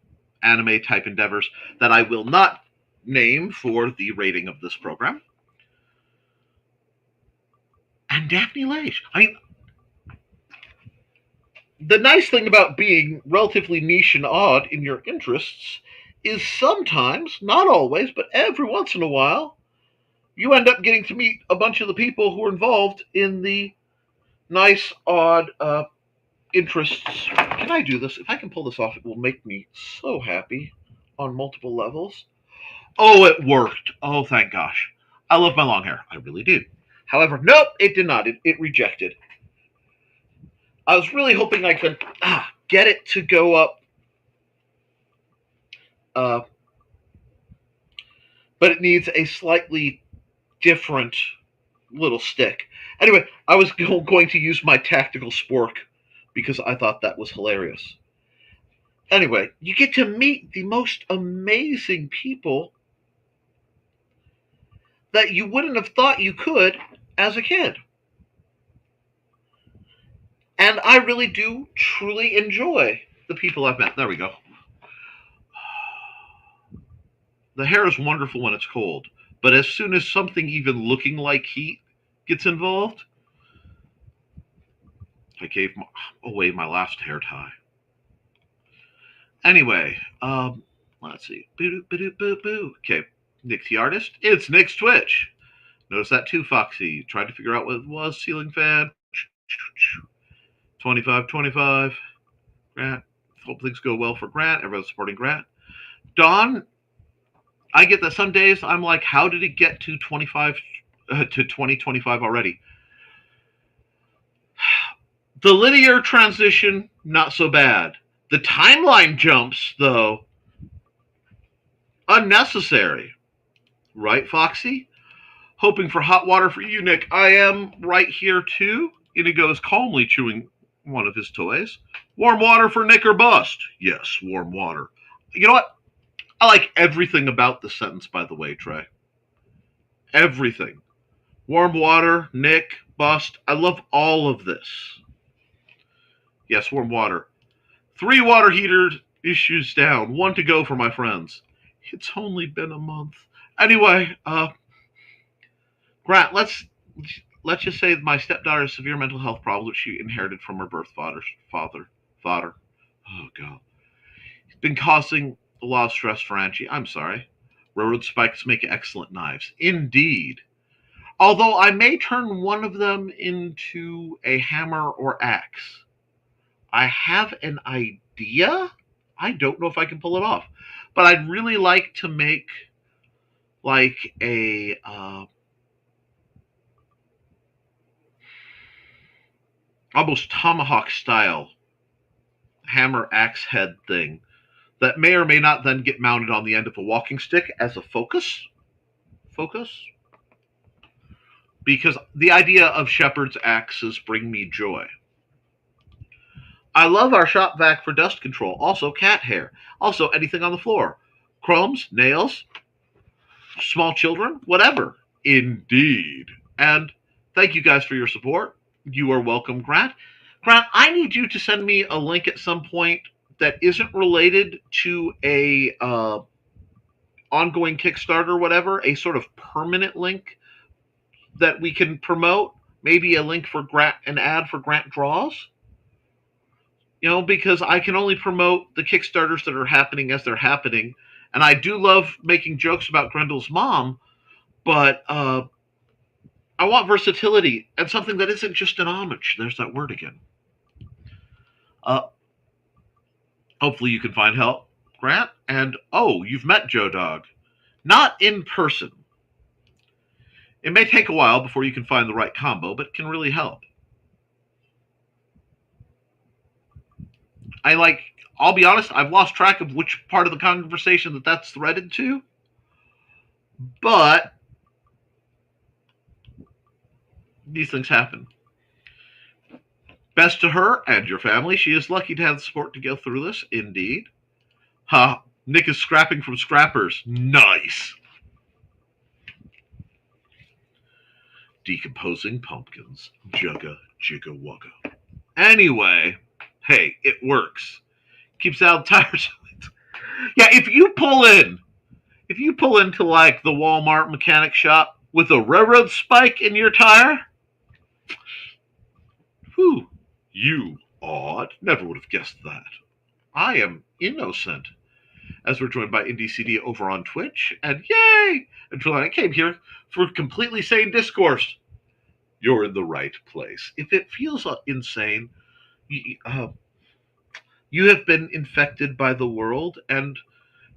S2: anime type endeavors that I will not name for the rating of this program. And Daphne Leish. I mean, the nice thing about being relatively niche and odd in your interests is sometimes, not always, but every once in a while, you end up getting to meet a bunch of the people who are involved in the nice, odd interests. Can I do this? If I can pull this off, it will make me so happy on multiple levels. Oh, it worked. Oh, thank gosh. I love my long hair. I really do. However, nope, it did not. It rejected. I was really hoping I could get it to go up. But it needs a slightly different little stick. Anyway, I was going to use my tactical spork because I thought that was hilarious. Anyway, you get to meet the most amazing people that you wouldn't have thought you could as a kid. And I really do truly enjoy the people I've met. There we go. The hair is wonderful when it's cold, but as soon as something even looking like heat gets involved, I gave away my last hair tie. Anyway, let's see. Okay, Nick the artist. It's Nick's Twitch. Notice that too, Foxy. Tried to figure out what it was. Ceiling fan. 25. Grant. Hope things go well for Grant. Everyone's supporting Grant. Dawn. I get that some days I'm like, how did it get to 2025 already? The linear transition, not so bad. The timeline jumps, though, unnecessary. Right, Foxy? Hoping for hot water for you, Nick. I am right here, too. Inigo is calmly chewing one of his toys. Warm water for Nick or bust? Yes, warm water. You know what? I like everything about the sentence, by the way, Trey. Everything. Warm water, Nick, bust. I love all of this. Yes, warm water. 3 water heater issues down. 1 to go for my friends. It's only been a month. Anyway, Grant, let's just say my stepdaughter has severe mental health problems which she inherited from her birth father. Oh, God. It's been causing a lot of stress for Angie. I'm sorry. Railroad spikes make excellent knives. Indeed. Although I may turn one of them into a hammer or axe. I have an idea. I don't know if I can pull it off. But I'd really like to make like a almost tomahawk style hammer axe head thing that may or may not then get mounted on the end of a walking stick as a focus. Because the idea of shepherd's axes bring me joy. I love our shop vac for dust control. Also cat hair. Also anything on the floor. Crumbs, nails, small children, whatever. Indeed. And thank you guys for your support. You are welcome, Grant. Grant, I need you to send me a link at some point that isn't related to a ongoing Kickstarter or whatever, a sort of permanent link that we can promote. Maybe a link for Grant, an ad for Grant Draws. You know, because I can only promote the Kickstarters that are happening as they're happening. And I do love making jokes about Grendel's mom, but I want versatility and something that isn't just an homage. There's that word again. Hopefully you can find help. Grant, And, oh, you've met Joe Dog. Not in person. It may take a while before you can find the right combo, but it can really help. I'll be honest, I've lost track of which part of the conversation that's threaded to, but these things happen. Best to her and your family. She is lucky to have the support to go through this, indeed. Ha, Nick is scrapping from scrappers. Nice. Decomposing pumpkins. Jugga, jigga, wugga. Anyway, hey, it works. Keeps out tires. Yeah, if you pull into like the Walmart mechanic shop with a railroad spike in your tire, whew, you odd. Never would have guessed that. I am innocent. As we're joined by Indie CD over on Twitch, and yay! And Trelawney came here for completely sane discourse. You're in the right place. If it feels insane, you have been infected by the world, and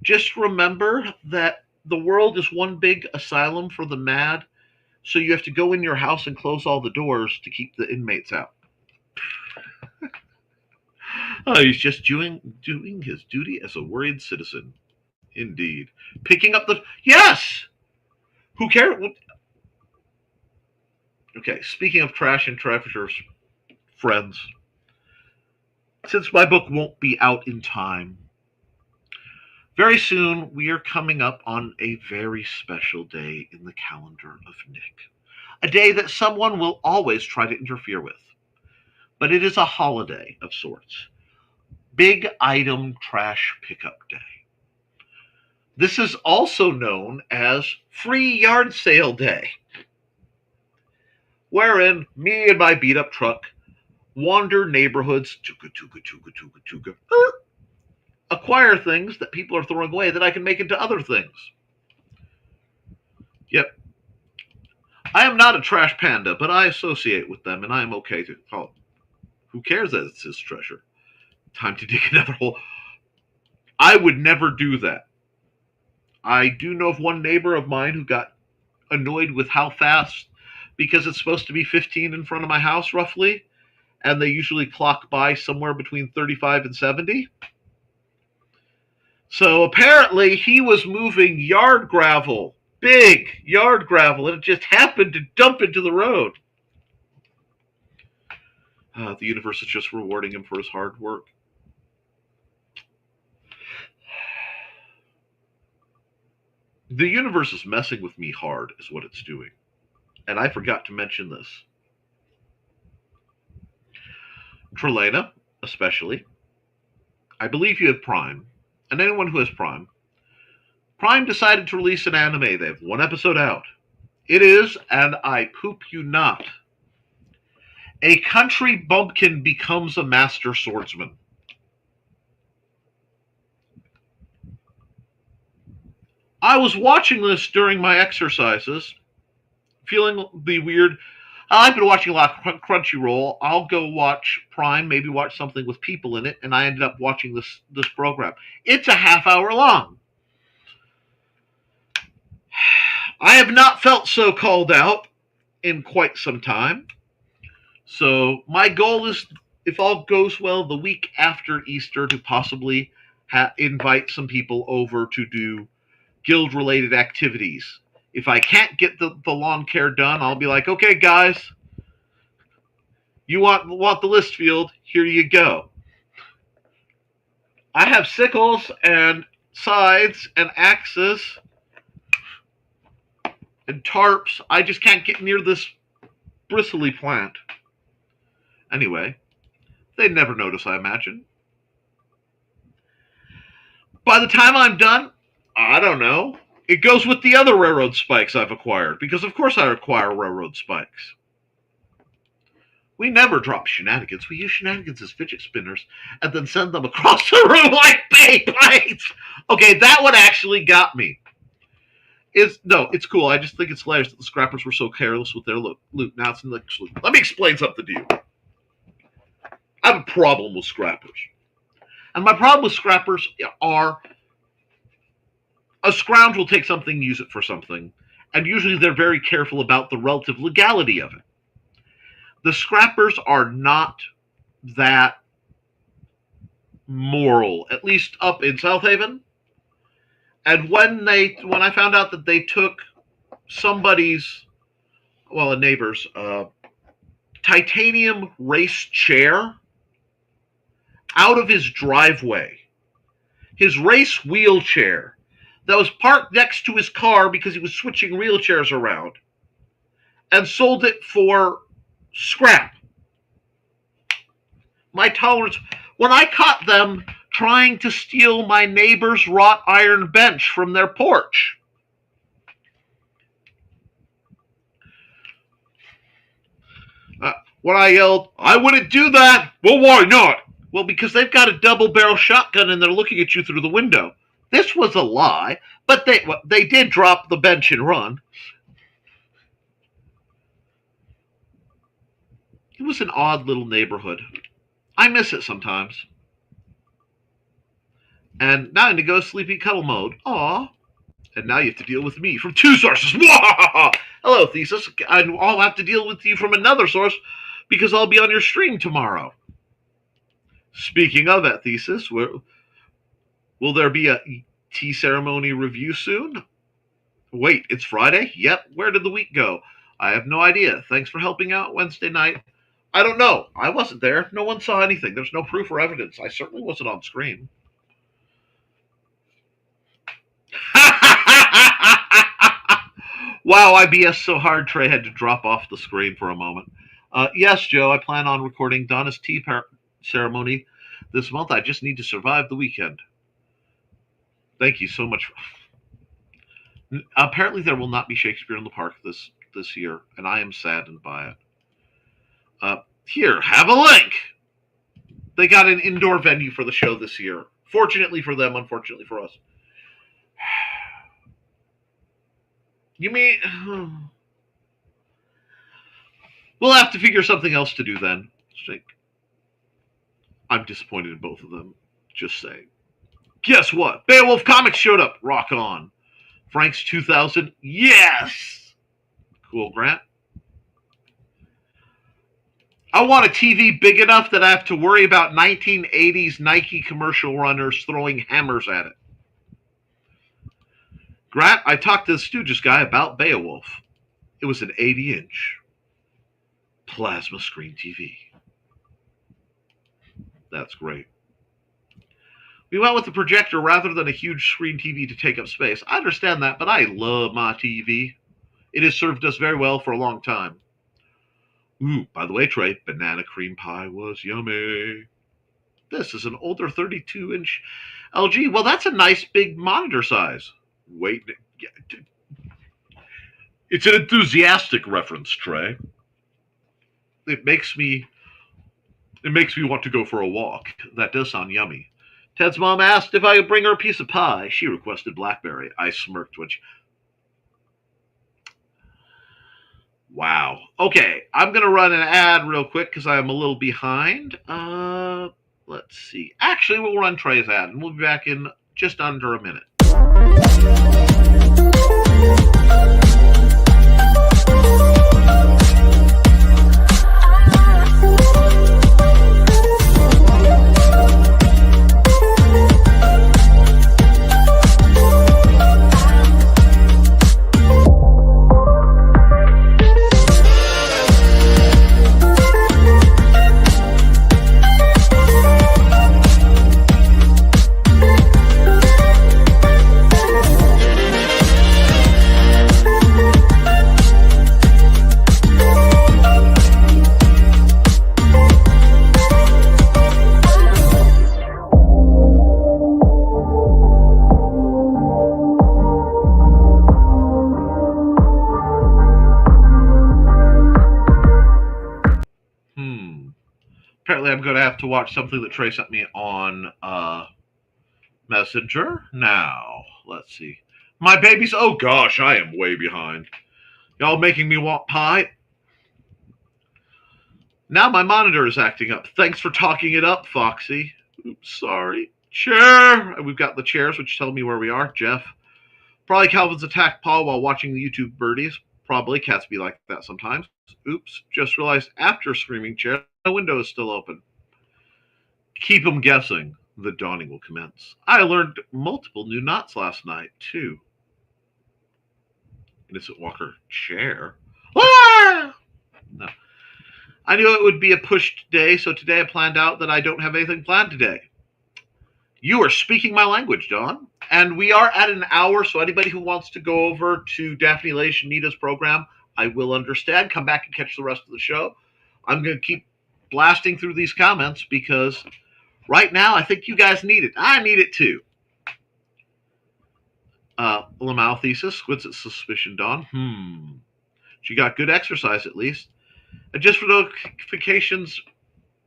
S2: just remember that the world is one big asylum for the mad, so you have to go in your house and close all the doors to keep the inmates out. Oh, he's just doing his duty as a worried citizen. Indeed. Picking up the... Yes! Who cares? Okay, speaking of trash and treasures, friends, since my book won't be out in time, very soon we are coming up on a very special day in the calendar of Nick. A day that someone will always try to interfere with. But it is a holiday of sorts. Big item trash pickup day. This is also known as Free Yard Sale Day, wherein me and my beat-up truck wander neighborhoods, acquire things that people are throwing away that I can make into other things. Yep. I am not a trash panda, but I associate with them, and I am okay to call it. Who cares that it's his treasure? Time to dig another hole. I would never do that. I do know of one neighbor of mine who got annoyed with how fast, because it's supposed to be 15 in front of my house roughly, and they usually clock by somewhere between 35 and 70. So apparently he was moving yard gravel, big yard gravel, and it just happened to dump into the road. The universe is just rewarding him for his hard work. The universe is messing with me hard, is what it's doing. And I forgot to mention this. Trelena, especially. I believe you have Prime. And anyone who has Prime. Prime decided to release an anime. They have one episode out. It is, and I poop you not, a country bumpkin becomes a master swordsman. I was watching this during my exercises, feeling the weird... I've been watching a lot of Crunchyroll. I'll go watch Prime, maybe watch something with people in it, and I ended up watching this program. It's a half hour long. I have not felt so called out in quite some time. So my goal is, if all goes well, the week after Easter to possibly invite some people over to do guild-related activities. If I can't get the lawn care done, I'll be like, okay, guys, you want the list field? Here you go. I have sickles and scythes and axes and tarps. I just can't get near this bristly plant. Anyway, they'd never notice, I imagine. By the time I'm done, I don't know. It goes with the other railroad spikes I've acquired, because of course I acquire railroad spikes. We never drop shenanigans. We use shenanigans as fidget spinners and then send them across the room like Beyblades. Okay, that one actually got me. It's cool. I just think it's hilarious that the scrappers were so careless with their loot. Now it's actually... Let me explain something to you. I have a problem with scrappers. And my problem with scrappers are A scrounge will take something and use it for something, and usually they're very careful about the relative legality of it. The scrappers are not that moral, at least up in South Haven. And when I found out that they took somebody's, well, a neighbor's titanium race chair out of his driveway, his race wheelchair that was parked next to his car because he was switching wheelchairs around, and sold it for scrap. My tolerance, when I caught them trying to steal my neighbor's wrought iron bench from their porch, when I yelled, "I wouldn't do that." "Well, why not?" "Well, because they've got a double-barrel shotgun and they're looking at you through the window." This was a lie, but they did drop the bench and run. It was an odd little neighborhood. I miss it sometimes. And now I'm to go sleepy cuddle mode. Aw. And now you have to deal with me from two sources. Hello, Thesis. I'll have to deal with you from another source because I'll be on your stream tomorrow. Speaking of that, Thesis, will there be a tea ceremony review soon? Wait, it's Friday? Yep. Where did the week go? I have no idea. Thanks for helping out Wednesday night. I don't know. I wasn't there. No one saw anything. There's no proof or evidence. I certainly wasn't on screen. Wow, I BS so hard Trey had to drop off the screen for a moment. Yes, Joe, I plan on recording Donna's tea ceremony this month. I just need to survive the weekend. Thank you so much. Apparently there will not be Shakespeare in the Park this year, and I am saddened by it. Here, have a link. They got an indoor venue for the show this year. Fortunately for them, unfortunately for us. You mean... We'll have to figure something else to do then. I'm disappointed in both of them. Just saying. Guess what? Beowulf Comics showed up. Rock on. Frank's 2000. Yes! Cool, Grant. I want a TV big enough that I have to worry about 1980s Nike commercial runners throwing hammers at it. Grant, I talked to the Stooges guy about Beowulf. It was an 80-inch plasma screen TV. That's great. We went with the projector rather than a huge screen TV to take up space. I understand that, but I love my TV. It has served us very well for a long time. Ooh, by the way, Trey, banana cream pie was yummy. This is an older 32-inch LG. Well, that's a nice big monitor size. Wait. It's an enthusiastic reference, Trey. It makes me want to go for a walk. That does sound yummy. Ted's mom asked if I could bring her a piece of pie. She requested blackberry. I smirked when she... Wow. Okay, I'm going to run an ad real quick because I'm a little behind. Let's see. Actually, we'll run Trey's ad, and we'll be back in just under a minute. Apparently I'm going to have to watch something that Trey sent me on Messenger. Now, let's see. My babies, oh gosh, I am way behind. Y'all making me want pie? Now my monitor is acting up. Thanks for talking it up, Foxy. Oops, sorry. Chair. We've got the chairs, which tell me where we are. Jeff. Probably Calvin's attacked Paul while watching the YouTube birdies. Probably. Cats be like that sometimes. Oops. Just realized after screaming chair, the window is still open. Keep 'em guessing. The dawning will commence. I learned multiple new knots last night, too. Innocent Walker, chair? Ah! No. I knew it would be a pushed day, so today I planned out that I don't have anything planned today. You are speaking my language, Dawn. And we are at an hour, so anybody who wants to go over to Daphne Leigh Shanita's program, I will understand. Come back and catch the rest of the show. I'm going to keep blasting through these comments because right now I think you guys need it. I need it too. Lamau thesis. What's its suspicion, Dawn? She got good exercise at least. And just for notifications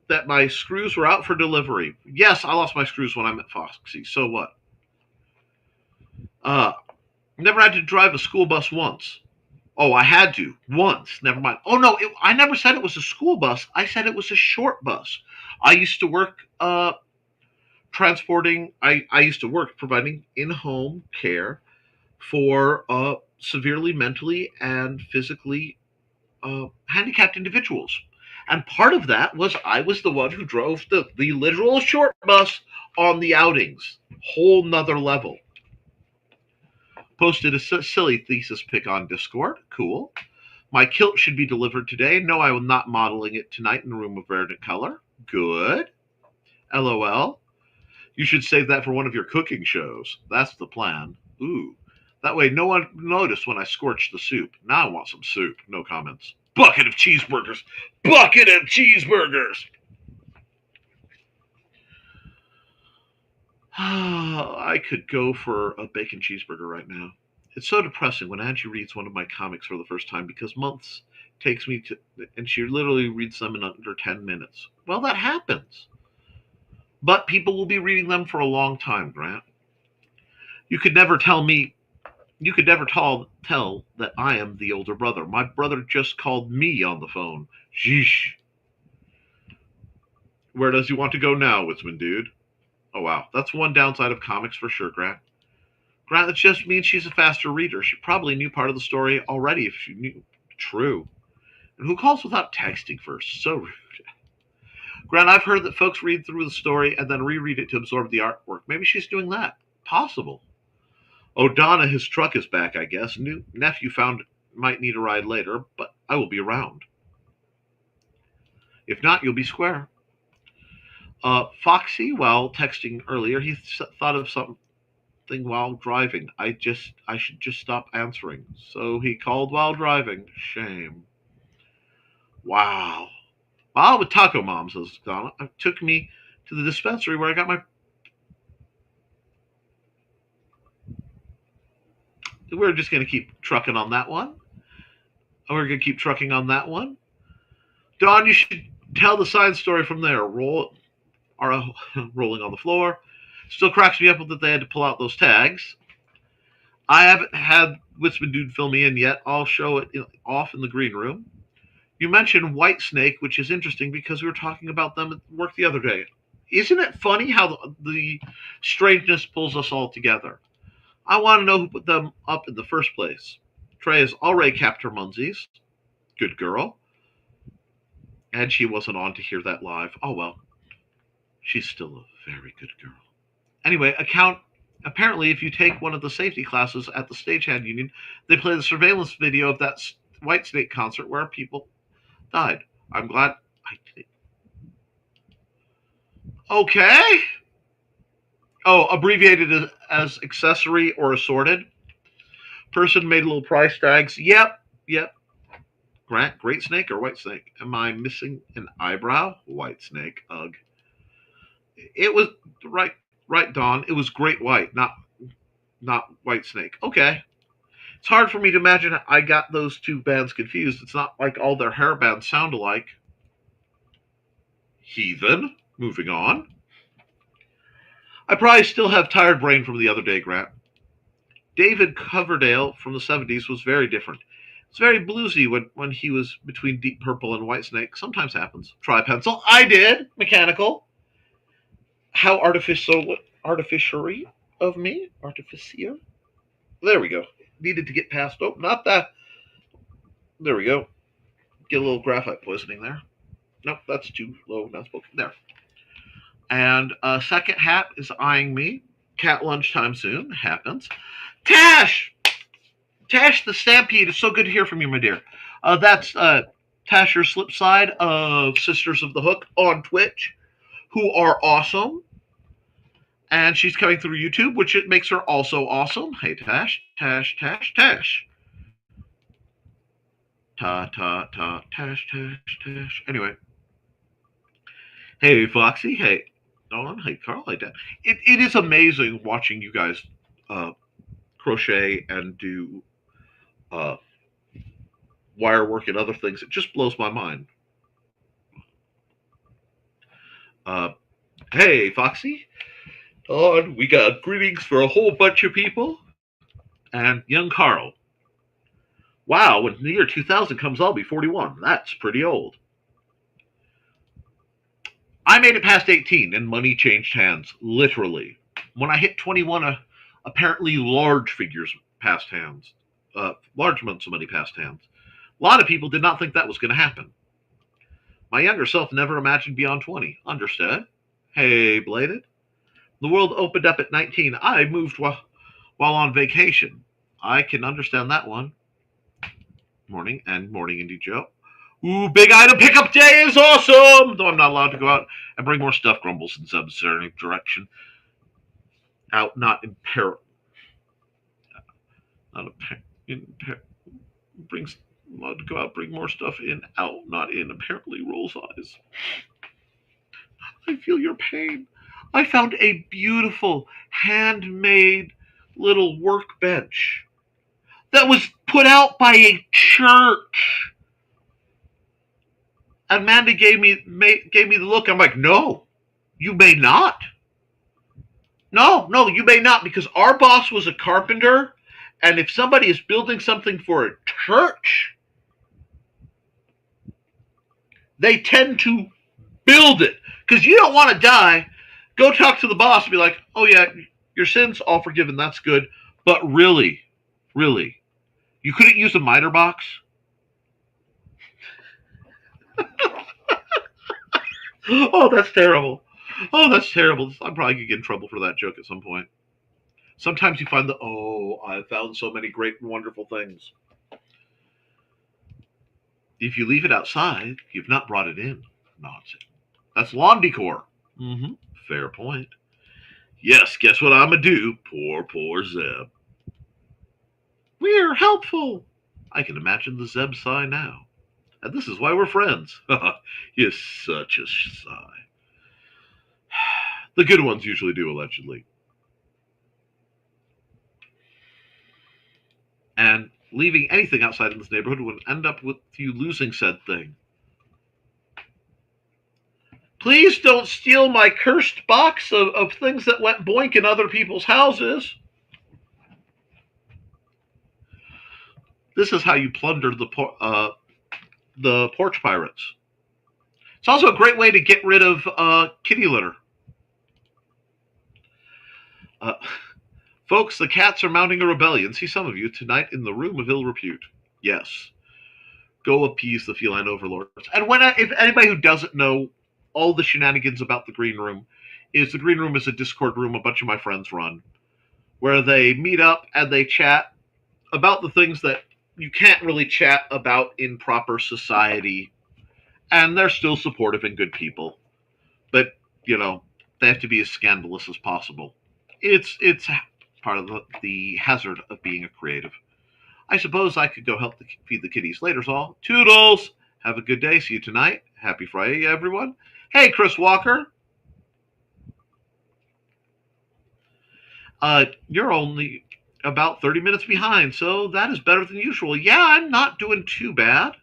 S2: that my screws were out for delivery. Yes, I lost my screws when I met Foxy. So what? Never had to drive a school bus once. Oh, I had to. Once. Never mind. Oh, no. I never said it was a school bus. I said it was a short bus. I used to work transporting. I used to work providing in-home care for severely mentally and physically handicapped individuals. And part of that was I was the one who drove the literal short bus on the outings. Whole nother level. Posted a silly thesis pic on Discord. Cool. My kilt should be delivered today. No, I will not modeling it tonight in the room of verdant color. Good. LOL. You should save that for one of your cooking shows. That's the plan. Ooh. That way no one noticed when I scorched the soup. Now I want some soup. No comments. Bucket of cheeseburgers. Bucket of cheeseburgers. I could go for a bacon cheeseburger right now. It's so depressing when Angie reads one of my comics for the first time because months takes me to, and she literally reads them in under 10 minutes. Well, that happens. But people will be reading them for a long time, Grant. You could never tell that I am the older brother. My brother just called me on the phone. Sheesh. Where does he want to go now, Witzman dude? Oh, wow. That's one downside of comics for sure, Grant. Grant, that just means she's a faster reader. She probably knew part of the story already if she knew. True. And who calls without texting first? So rude. Grant, I've heard that folks read through the story and then reread it to absorb the artwork. Maybe she's doing that. Possible. Oh, Donna, his truck is back, I guess. New nephew found might need a ride later, but I will be around. If not, you'll be square. Foxy, while texting earlier, he thought of something while driving. I should just stop answering. So he called while driving. Shame. Wow. Well, with Taco Mom, says Donna, it took me to the dispensary where I got my... We're just going to keep trucking on that one. We're going to keep trucking on that one. Dawn, you should tell the side story from there. Rolling on the floor. Still cracks me up that they had to pull out those tags. I haven't had Witzman Dude fill me in yet. I'll show it off in the green room. You mentioned Whitesnake, which is interesting because we were talking about them at work the other day. Isn't it funny how the strangeness pulls us all together? I want to know who put them up in the first place. Trey has already capped her munsies. Good girl. And she wasn't on to hear that live. Oh, well. She's still a very good girl. Anyway, apparently if you take one of the safety classes at the Stagehand Union, they play the surveillance video of that Whitesnake concert where people died. I'm glad I did. Okay. Oh, abbreviated as accessory or assorted. Person made little price tags. Yep. Grant, Great Snake or White Snake? Am I missing an eyebrow? White Snake. Ugh. It was right, Dawn. It was Great White, not White Snake. Okay. It's hard for me to imagine I got those two bands confused. It's not like all their hair bands sound alike. Heathen. Moving on. I probably still have tired brain from the other day, Grant. David Coverdale from the 70s was very different. It's very bluesy when he was between Deep Purple and Whitesnake. Sometimes happens. Try pencil. I did. Mechanical. How artificial of me? Artificier? There we go. Needed to get past. Oh, not that. There we go. Get a little graphite poisoning there. Nope, that's too low. Not spoken. There. And second hat is eyeing me. Cat lunchtime soon. Happens. Tash! Tash the Stampede. It's so good to hear from you, my dear. That's Tash, your slip side of Sisters of the Hook on Twitch, who are awesome. And she's coming through YouTube, which it makes her also awesome. Hey, Tash, Tash, Tash, Tash. Tash, Tash, Tash. Anyway. Hey, Foxy. Hey, Dawn. Hey, Carl. Hey, Dan. It is amazing watching you guys crochet and do wire work and other things. It just blows my mind. Hey, Foxy. Dawn, we got greetings for a whole bunch of people. And young Carl. Wow, when the year 2000 comes, I'll be 41. That's pretty old. I made it past 18 and money changed hands, literally. When I hit 21, apparently large figures passed hands. Large amounts of money passed hands. A lot of people did not think that was going to happen. My younger self never imagined beyond 20. Understood? Hey, Bladed. The world opened up at 19. I moved while on vacation. I can understand that one. Morning indeed, Joe. Ooh, big item pickup day is awesome! Though I'm not allowed to go out and bring more stuff, grumbles in subservient direction. Out, not in peril. Not in peril. Brings allowed to go out, bring more stuff in, out, not in. Apparently rolls eyes. I feel your pain. I found a beautiful, handmade little workbench that was put out by a church. Amanda gave me the look. I'm like, no, you may not. No, you may not, because our boss was a carpenter, and if somebody is building something for a church, they tend to build it. Because you don't want to die. Go talk to the boss and be like, oh yeah, your sins all forgiven, that's good. But really, you couldn't use a miter box? Oh, that's terrible. Oh, that's terrible. I'm probably going to get in trouble for that joke at some point. Sometimes you find I found so many great and wonderful things. If you leave it outside, you've not brought it in. Nonsense. That's lawn decor. Mm-hmm. Fair point. Yes, guess what I'm going to do? Poor Zeb. We're helpful. I can imagine the Zeb sigh now. And this is why we're friends. You're such a sigh. The good ones usually do, allegedly. And leaving anything outside in this neighborhood would end up with you losing said thing. Please don't steal my cursed box of things that went boink in other people's houses. This is how you plunder the porch pirates. It's also a great way to get rid of kitty litter. Folks, the cats are mounting a rebellion. See some of you tonight in the room of ill repute. Yes. Go appease the feline overlords. And if anybody who doesn't know all the shenanigans about the Green Room, the Green Room is a Discord room a bunch of my friends run, where they meet up and they chat about the things that you can't really chat about in proper society. And they're still supportive and good people. But, they have to be as scandalous as possible. It's part of the hazard of being a creative. I suppose I could go help feed the kitties later, all. Toodles! Have a good day. See you tonight. Happy Friday, everyone. Hey, Chris Walker. You're only about 30 minutes behind, so that is better than usual. Yeah, I'm not doing too bad.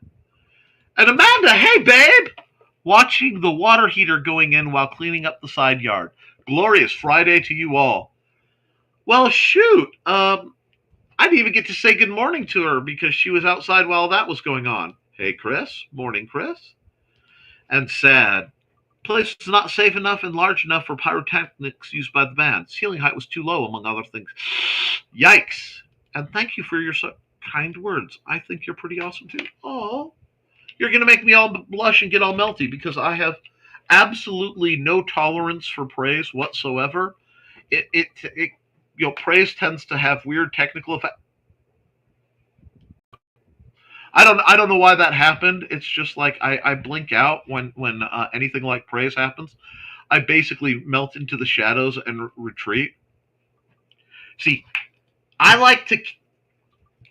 S2: And Amanda, hey, babe! Watching the water heater going in while cleaning up the side yard. Glorious Friday to you all. Well, shoot. I didn't even get to say good morning to her because she was outside while that was going on. Hey, Chris. Morning, Chris. And sad. Place was not safe enough and large enough for pyrotechnics used by the band. Ceiling height was too low, among other things. Yikes. And thank you for your kind words. I think you're pretty awesome too. Oh, you're going to make me all blush and get all melty because I have absolutely no tolerance for praise whatsoever. It praise tends to have weird technical effects. I don't know why that happened. It's just like I blink out when anything like praise happens. I basically melt into the shadows and retreat. See, I like to.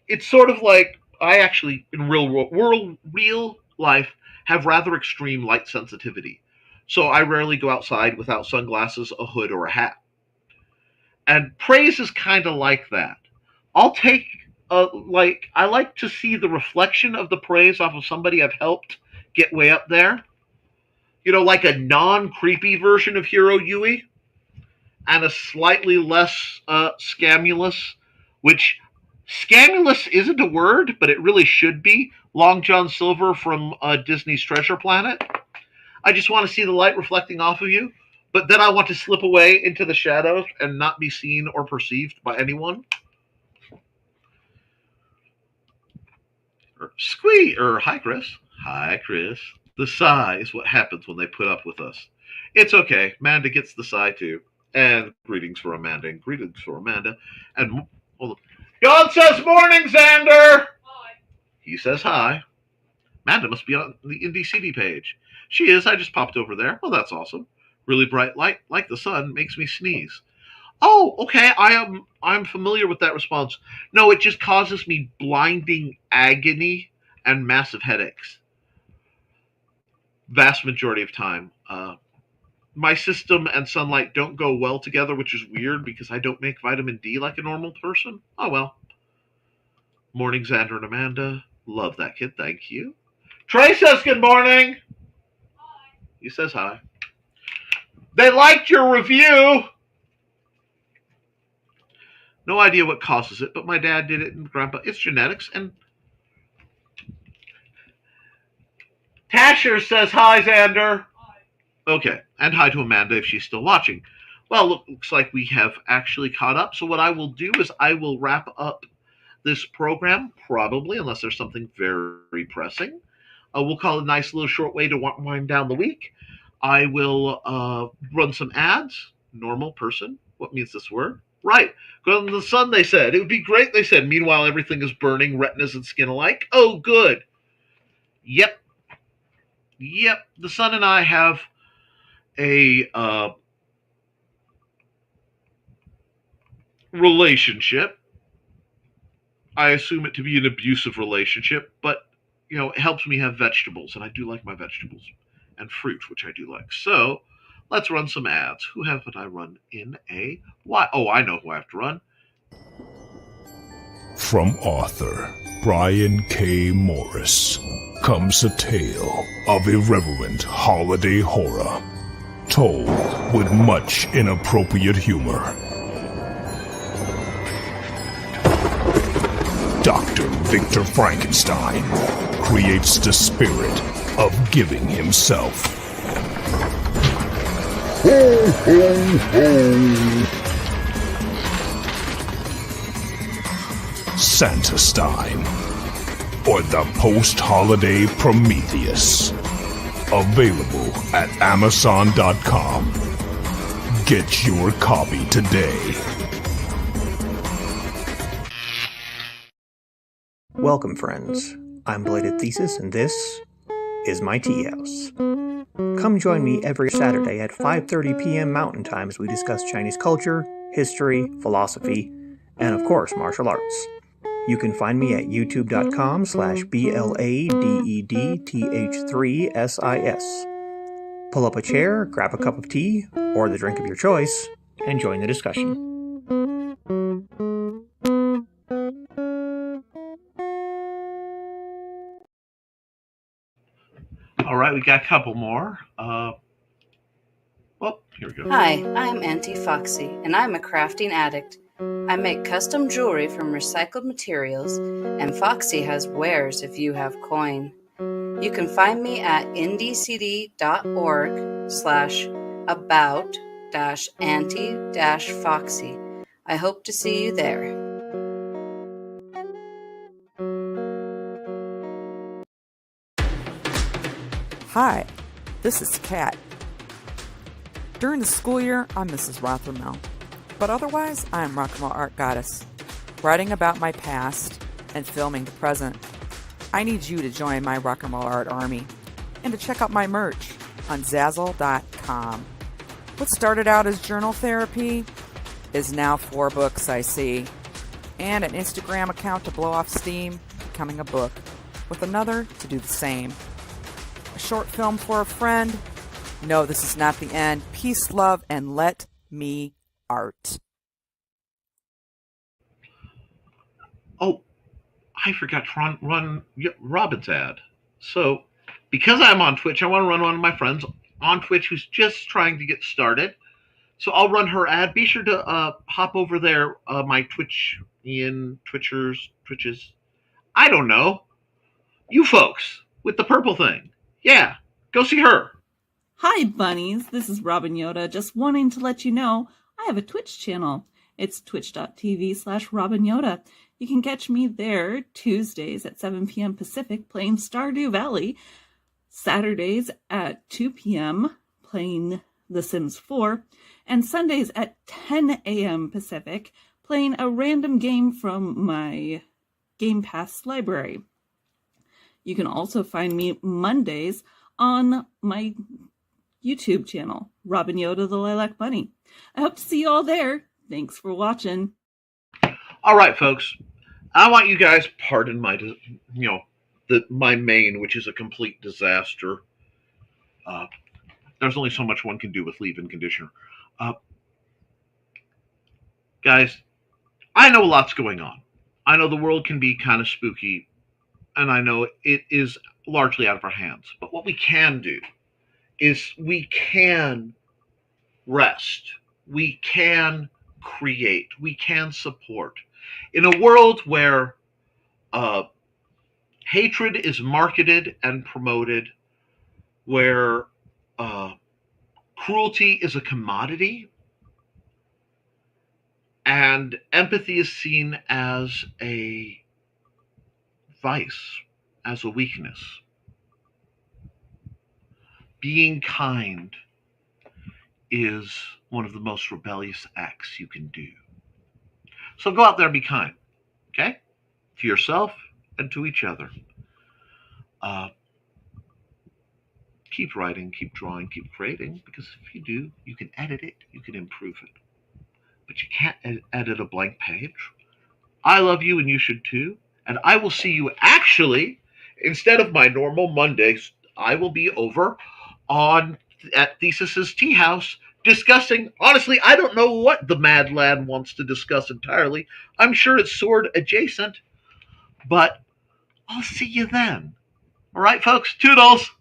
S2: It's sort of like I actually in real life have rather extreme light sensitivity, so I rarely go outside without sunglasses, a hood, or a hat. And praise is kind of like that. I'll take I like to see the reflection of the praise off of somebody I've helped get way up there. Like a non-creepy version of Hero Yui, and a slightly less scamulous, which scamulous isn't a word, but it really should be. Long John Silver from Disney's Treasure Planet. I just want to see the light reflecting off of you, but then I want to slip away into the shadows and not be seen or perceived by anyone. Hi, Chris. Hi, Chris. The sigh is what happens when they put up with us. It's okay. Amanda gets the sigh too. And greetings for Amanda, and greetings for Amanda. And John says morning, Xander. Hi. He says hi. Amanda must be on the IndieCD page. She is. I just popped over there. Well, that's awesome. Really bright light, like the sun, makes me sneeze. Oh, okay. I'm familiar with that response. No, it just causes me blinding agony and massive headaches. Vast majority of time. My system and sunlight don't go well together, which is weird because I don't make vitamin D like a normal person. Oh well. Morning, Xander and Amanda. Love that kid. Thank you. Trey says good morning. Hi. He says hi. They liked your review. No idea what causes it, but my dad did it and Grandpa. It's genetics. And Tasher says hi, Xander. Hi. Okay, and hi to Amanda if she's still watching. Well, looks like we have actually caught up. So what I will do is I will wrap up this program, probably, unless there's something very pressing. We'll call it a nice little short way to wind down the week. I will run some ads. Normal person. What means this word? Right. Go in the sun, they said. It would be great, they said. Meanwhile, everything is burning, retinas and skin alike. Oh, good. Yep. The sun and I have a relationship. I assume it to be an abusive relationship, but, it helps me have vegetables, and I do like my vegetables. And fruit, which I do like. So, let's run some ads. Who haven't I run in a while? Oh, I know who I have to run.
S4: From author Brian K. Morris comes a tale of irreverent holiday horror, told with much inappropriate humor. Dr. Victor Frankenstein creates the spirit of giving himself. Ho, ho, ho. Santastein, or the post-holiday Prometheus. Available at Amazon.com. Get your copy today.
S5: Welcome, friends. I'm Bladed Thesis, and this is my tea house. Come join me every Saturday at 5:30 p.m. Mountain Time as we discuss Chinese culture, history, philosophy, and of course, martial arts. You can find me at youtube.com/BLADEDTH3SIS. Pull up a chair, grab a cup of tea, or the drink of your choice, and join the discussion.
S2: All right, we got a couple more. Here we go.
S6: Hi, I'm Auntie Foxy, and I'm a crafting addict. I make custom jewelry from recycled materials, and Foxy has wares if you have coin. You can find me at indiecity.org/about-auntie-foxy. I hope to see you there.
S7: Hi, this is Kat. During the school year, I'm Mrs. Rothermel, but otherwise, I'm Rock and Roll Art Goddess, writing about my past and filming the present. I need you to join my Rock and Roll Art army and to check out my merch on Zazzle.com. What started out as journal therapy is now 4 books, I see, and an Instagram account to blow off steam, becoming a book, with another to do the same. A short film for a friend. No, this is not the end. Peace, love, and let me art.
S2: Oh, I forgot to run Robin's ad. So, because I'm on Twitch, I want to run one of my friends on Twitch who's just trying to get started. So I'll run her ad. Be sure to hop over there. My Twitches. I don't know. You folks with the purple thing. Yeah, go see her.
S8: Hi, bunnies. This is Robin Yoda. Just wanting to let you know I have a Twitch channel. It's twitch.tv/Robin Yoda. You can catch me there Tuesdays at 7 p.m. Pacific playing Stardew Valley, Saturdays at 2 p.m. playing The Sims 4, and Sundays at 10 a.m. Pacific playing a random game from my Game Pass library. You can also find me Mondays on my YouTube channel, Robin Yoda the Lilac Bunny. I hope to see you all there. Thanks for watching.
S2: All right, folks. I want you guys, pardon my, my main, which is a complete disaster. There's only so much one can do with leave-in conditioner. Guys, I know lots going on. I know the world can be kind of spooky, and I know it is largely out of our hands. But what we can do is we can rest. We can create. We can support. In a world where hatred is marketed and promoted, where cruelty is a commodity, and empathy is seen as a vice, as a weakness. Being kind is one of the most rebellious acts you can do. So go out there and be kind, okay? To yourself and to each other. Keep writing, keep drawing, keep creating, because if you do, you can edit it, you can improve it. But you can't edit a blank page. I love you and you should too. And I will see you actually, instead of my normal Mondays, I will be over at Thesis's Tea House discussing, honestly, I don't know what the Mad Lad wants to discuss entirely. I'm sure it's sword adjacent, but I'll see you then. All right, folks, toodles.